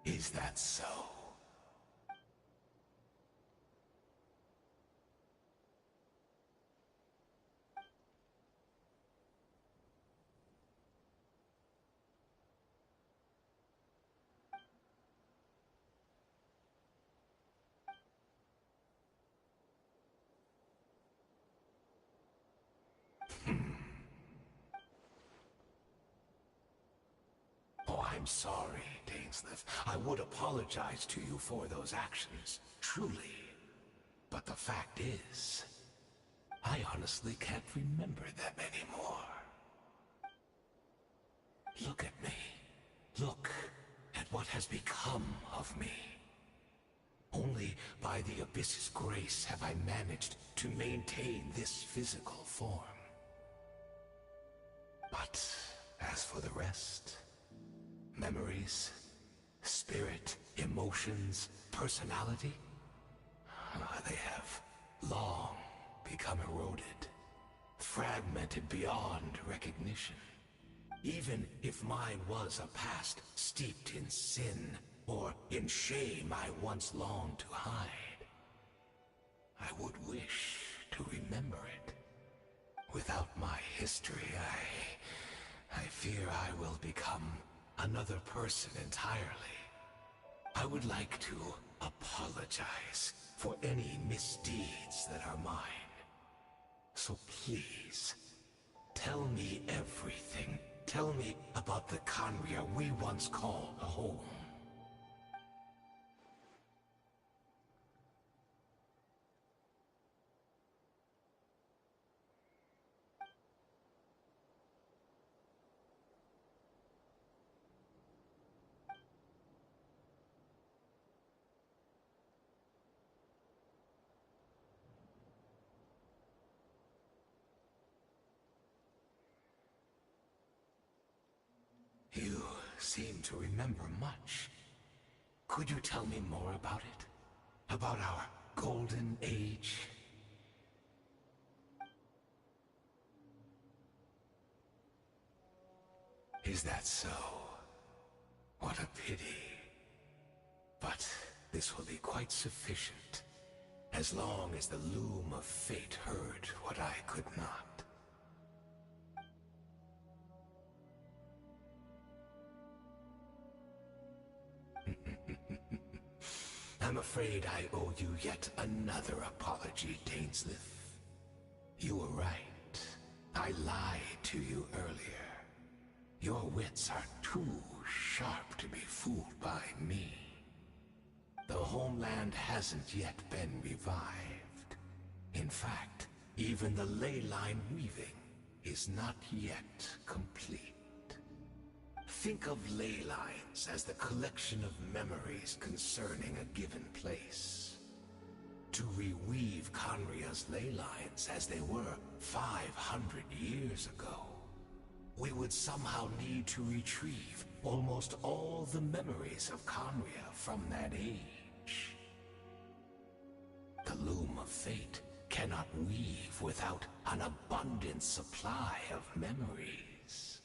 Speaker 16: Is that so? Oh, I'm sorry, Dainsleif. I would apologize to you for those actions, truly. But the fact is, I honestly can't remember them anymore. Look at me. Look at what has become of me. Only by the Abyss's grace have I managed to maintain this physical form. But as for the rest, memories, spirit, emotions, personality, they have long become eroded, fragmented beyond recognition. Even if mine was a past steeped in sin, or in shame I once longed to hide, I would wish to remember it. Without my history, I fear I will become another person entirely. I would like to apologize for any misdeeds that are mine. So please, tell me everything. Tell me about the Conria we once called home. seem to remember much. Could you tell me more about it? About our golden age? Is that so? What a pity. But this will be quite sufficient, as long as the loom of fate heard what I could not. I'm afraid I owe you yet another apology, Dainsleif. You were right. I lied to you earlier. Your wits are too sharp to be fooled by me. The homeland hasn't yet been revived. In fact, even the ley line weaving is not yet complete. Think of ley lines as the collection of memories concerning a given place. To reweave Conria's ley lines as they were 500 years ago, we would somehow need to retrieve almost all the memories of Conria from that age. The loom of fate cannot weave without an abundant supply of memories.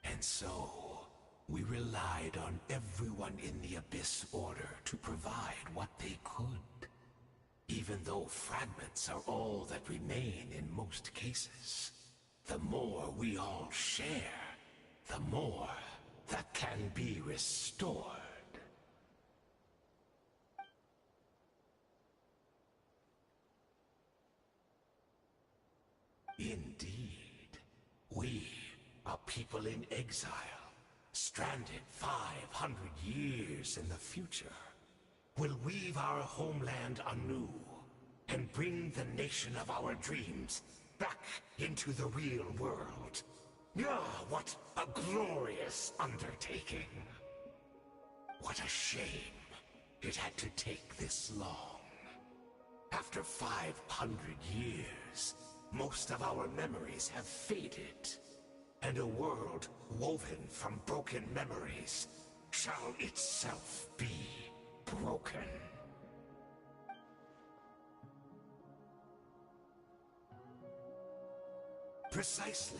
Speaker 16: And so, we relied on everyone in the Abyss Order to provide what they could. Even though fragments are all that remain in most cases, the more we all share, the more that can be restored. Indeed, we, a people in exile, stranded 500 years in the future, will weave our homeland anew and bring the nation of our dreams back into the real world. Ah, what a glorious undertaking! What a shame it had to take this long. After 500 years, most of our memories have faded, and a world woven from broken memories shall itself be broken. Precisely,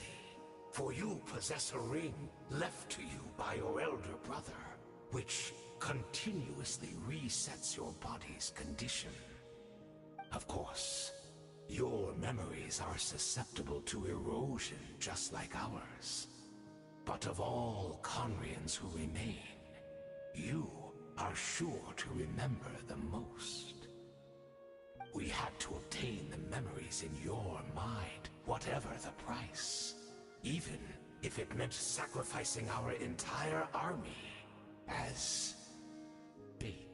Speaker 16: for you possess a ring left to you by your elder brother, which continuously resets your body's condition. Of course, your memories are susceptible to erosion just like ours. But of all Conrians who remain, you are sure to remember the most. We had to obtain the memories in your mind, whatever the price. Even if it meant sacrificing our entire army as bait.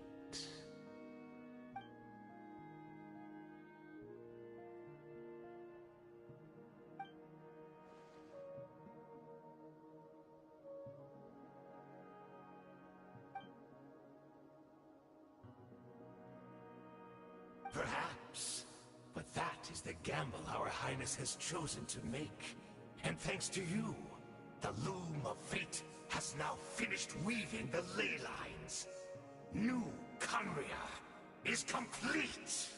Speaker 16: Perhaps, but that is the gamble our Highness has chosen to make. And thanks to you, the loom of fate has now finished weaving the ley lines. New Conria is complete!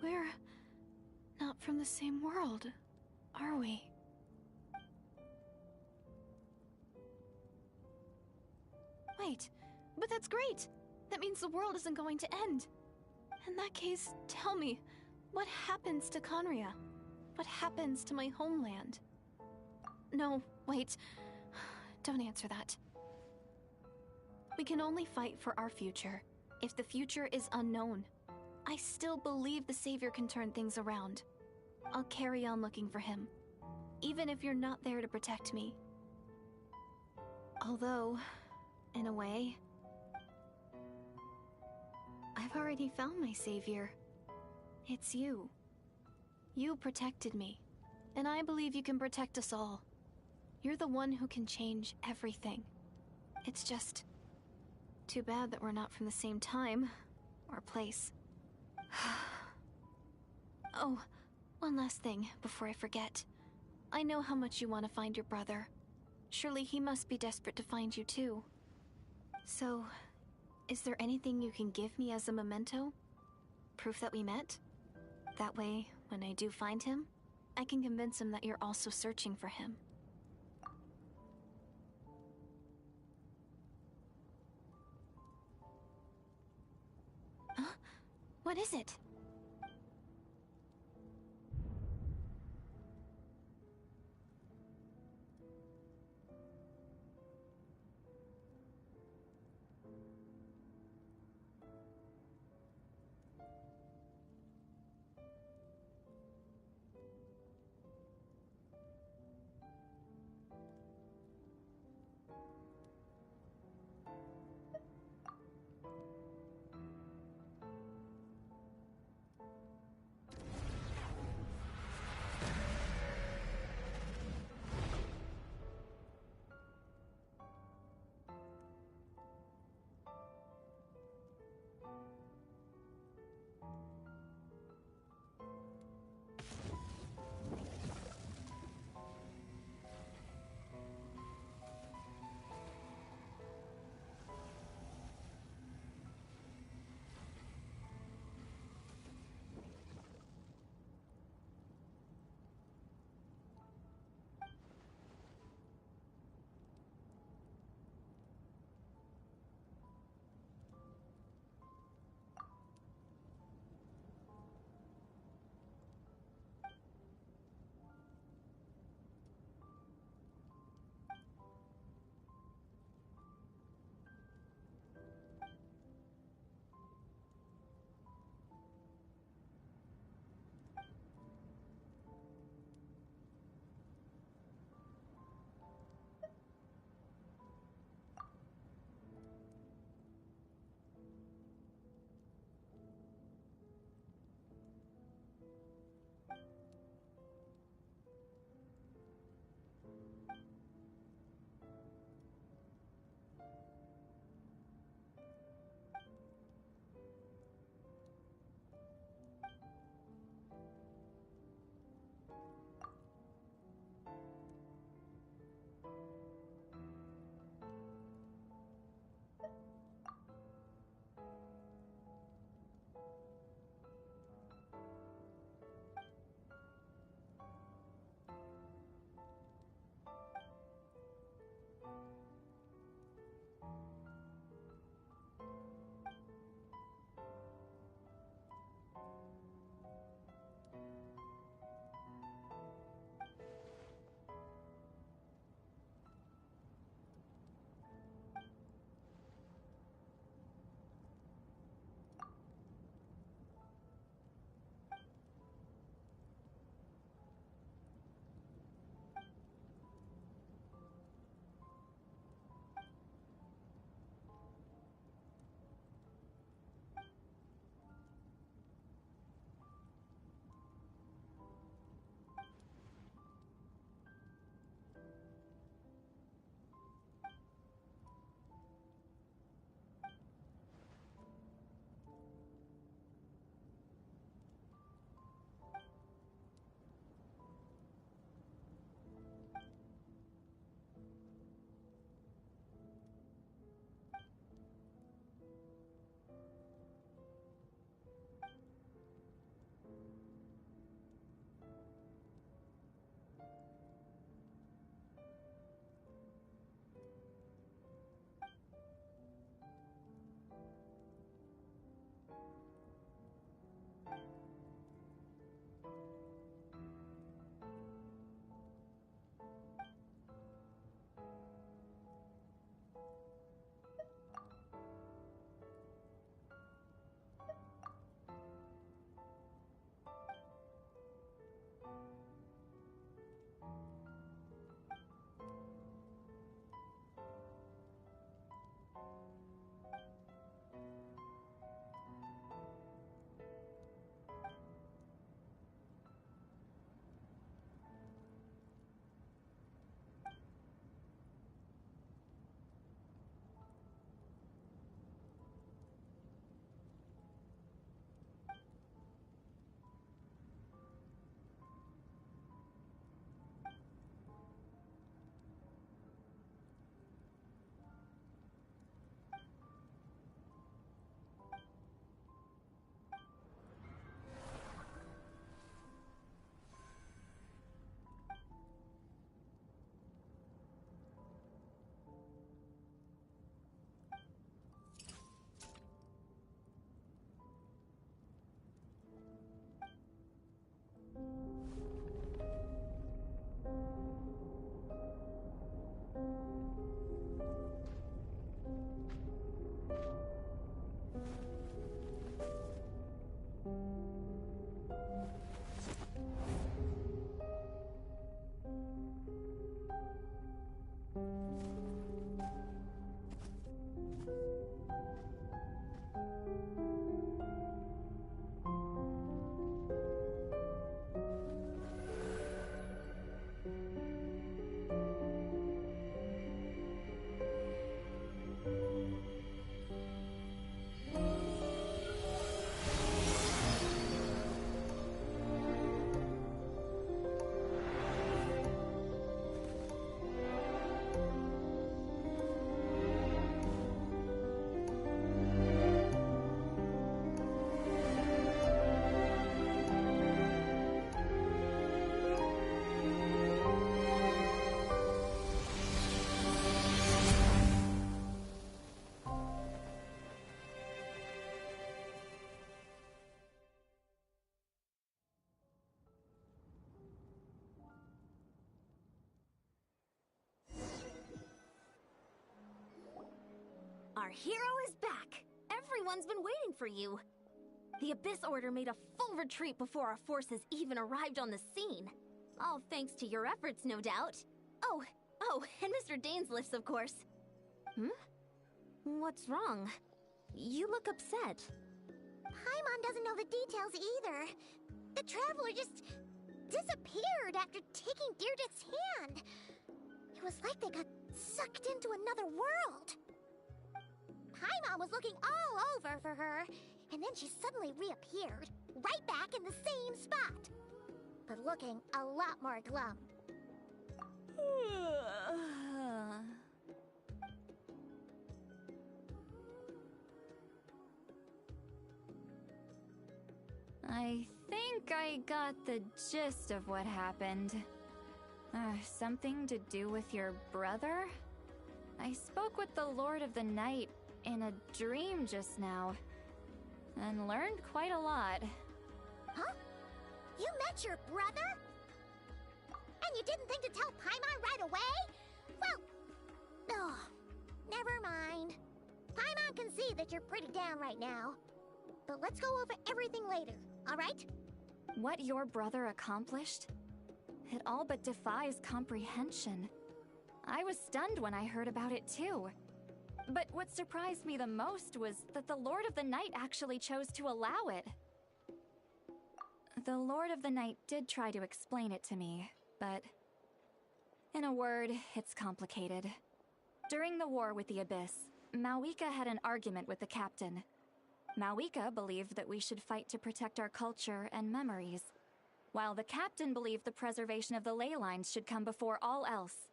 Speaker 12: We're not from the same world, are we? Wait, but that's great! That means the world isn't going to end. In that case, tell me, what happens to Conria? What happens to my homeland? No, wait. Don't answer that. We can only fight for our future. If the future is unknown, I still believe the Savior can turn things around. I'll carry on looking for him, even if you're not there to protect me. Although, in a way, I've already found my Savior. It's you. You protected me, and I believe you can protect us all. You're the one who can change everything. It's just too bad that we're not from the same time or place. Oh, one last thing before I forget. I know how much you want to find your brother. Surely he must be desperate to find you too. So, is there anything you can give me as a memento? Proof that we met? That way, when I do find him, I can convince him that you're also searching for him. Huh? What is it?
Speaker 8: Our hero is back! Everyone's been waiting for you! The Abyss Order made a full retreat before our forces even arrived on the scene. All thanks to your efforts, no doubt. Oh, and Mr. Dainsliff's, of course. What's wrong? You look upset.
Speaker 15: Paimon doesn't know the details either. The Traveler just disappeared after taking Deirdre's hand. It was like they got sucked into another world. Paimon was looking all over for her, and then she suddenly reappeared, right back in the same spot. But looking a lot more glum.
Speaker 10: I think I got the gist of what happened. Something to do with your brother? I spoke with the Lord of the Night in a dream just now, and learned quite a lot.
Speaker 15: Huh? You met your brother? And you didn't think to tell Paimon right away? Well, never mind. Paimon can see that you're pretty down right now. But let's go over everything later, alright?
Speaker 10: What your brother accomplished? It all but defies comprehension. I was stunned when I heard about it too. But what surprised me the most was that the Lord of the Night actually chose to allow it. The Lord of the Night did try to explain it to me, but in a word, it's complicated. During the war with the Abyss, Mawika had an argument with the captain. Mawika believed that we should fight to protect our culture and memories, while the captain believed the preservation of the ley lines should come before all else.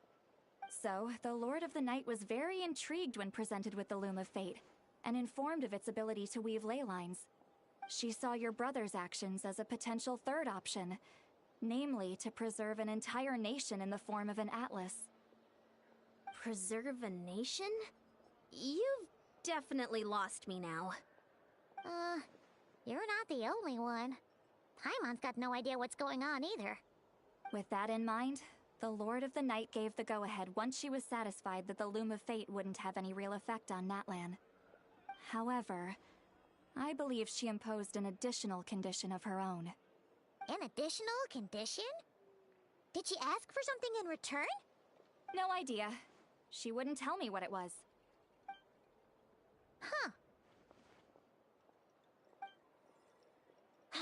Speaker 10: So, the Lord of the Night was very intrigued when presented with the Loom of Fate, and informed of its ability to weave ley lines. She saw your brother's actions as a potential third option, namely to preserve an entire nation in the form of an atlas.
Speaker 8: Preserve a nation? You've definitely lost me now.
Speaker 15: You're not the only one. Paimon's got no idea what's going on either.
Speaker 10: With that in mind, the Lord of the Night gave the go-ahead once she was satisfied that the Loom of Fate wouldn't have any real effect on Natlan. However, I believe she imposed an additional condition of her own.
Speaker 15: An additional condition? Did she ask for something in return?
Speaker 10: No idea. She wouldn't tell me what it was.
Speaker 15: Huh.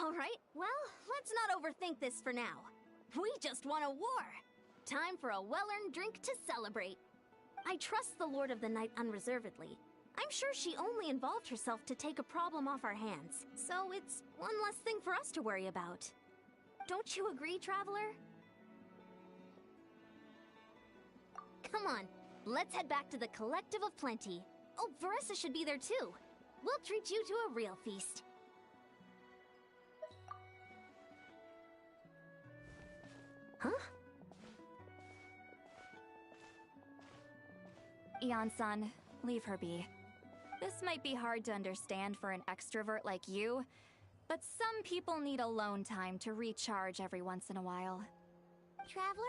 Speaker 8: Alright, well, let's not overthink this for now. We just won a war! Time for a well-earned drink to celebrate. I trust the Lord of the Night unreservedly. I'm sure she only involved herself to take a problem off our hands, so it's one less thing for us to worry about. Don't you agree, Traveler? Come on, let's head back to the Collective of Plenty. Oh, Veressa should be there too. We'll treat you to a real feast. Huh?
Speaker 10: Ian-san, leave her be. This might be hard to understand for an extrovert like you, but some people need alone time to recharge every once in a while.
Speaker 15: Traveler?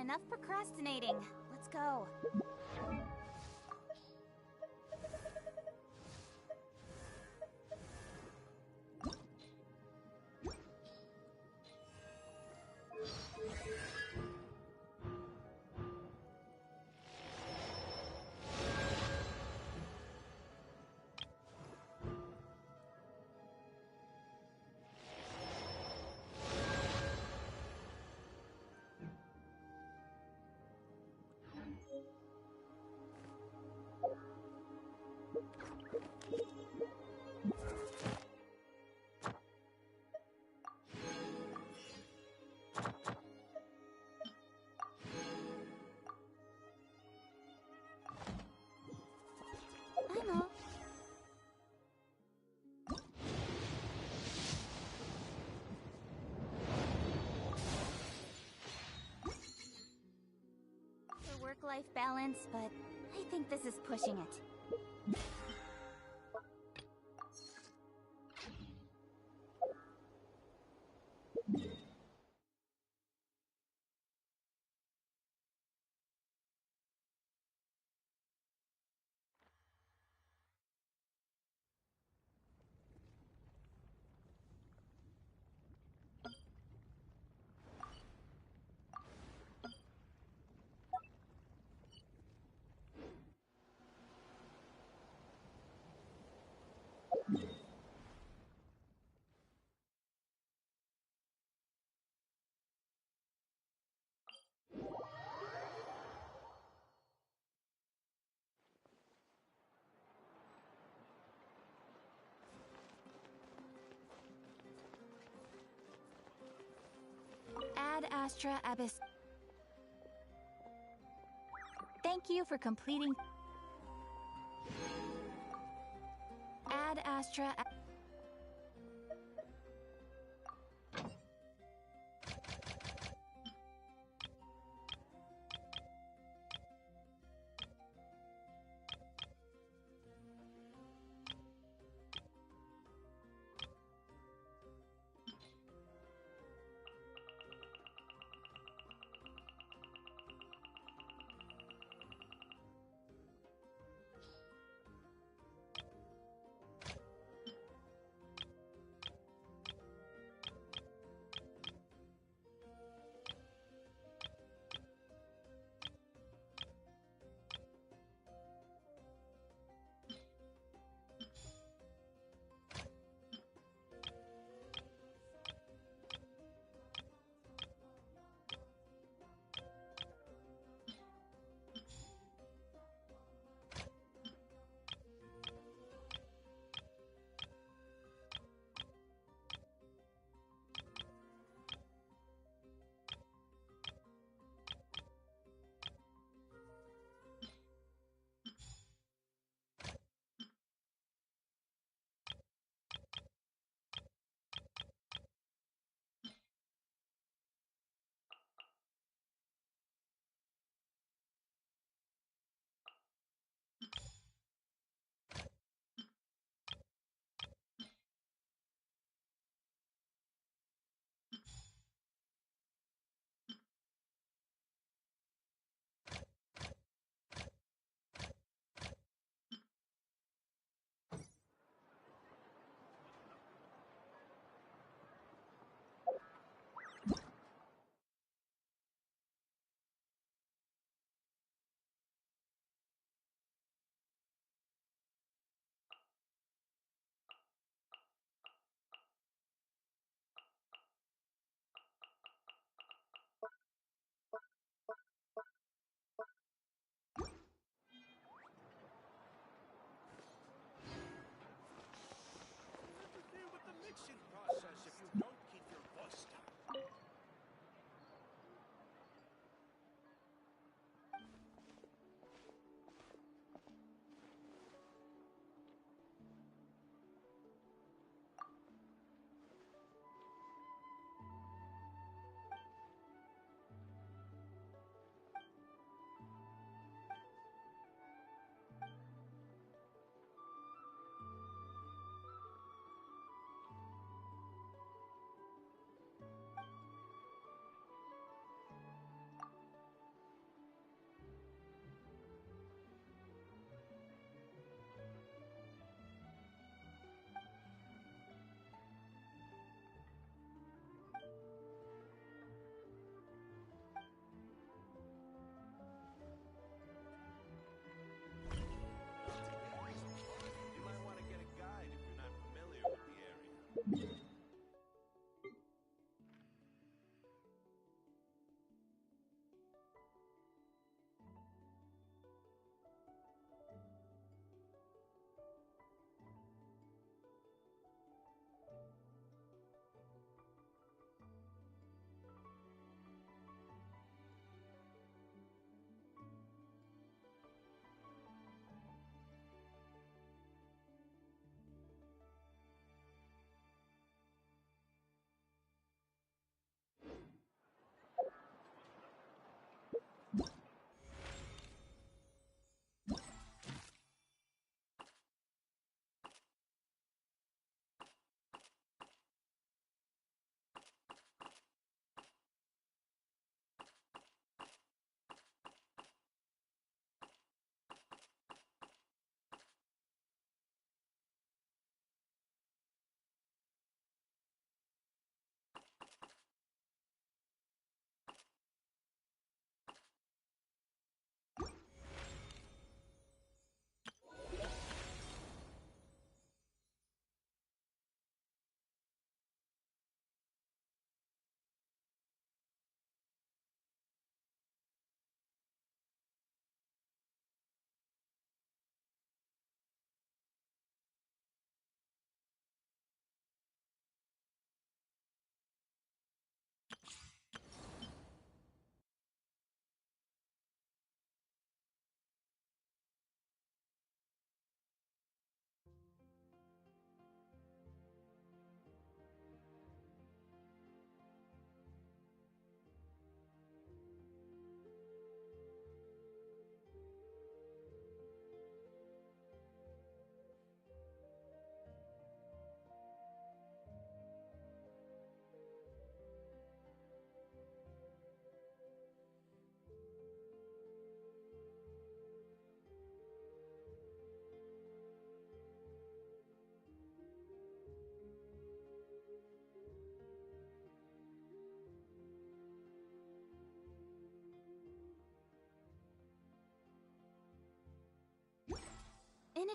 Speaker 10: enough procrastinating. Let's go.
Speaker 8: I know.
Speaker 10: The work-life balance, but I think this is pushing it. Ad Astra Abyss. Thank you for completing. Ad Astra.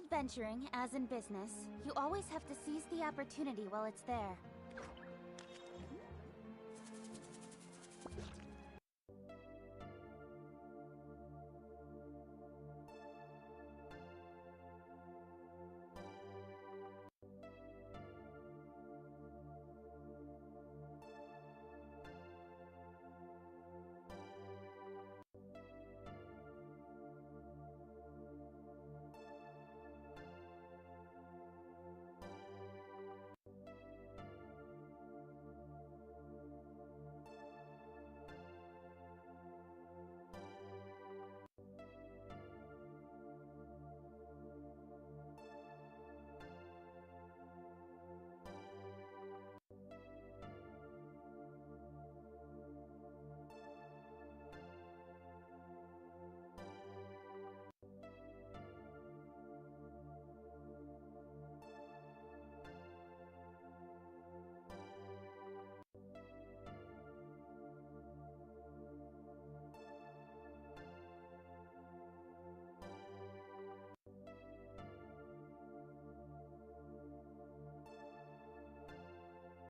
Speaker 17: adventuring, as in business, you always have to seize the opportunity while it's there.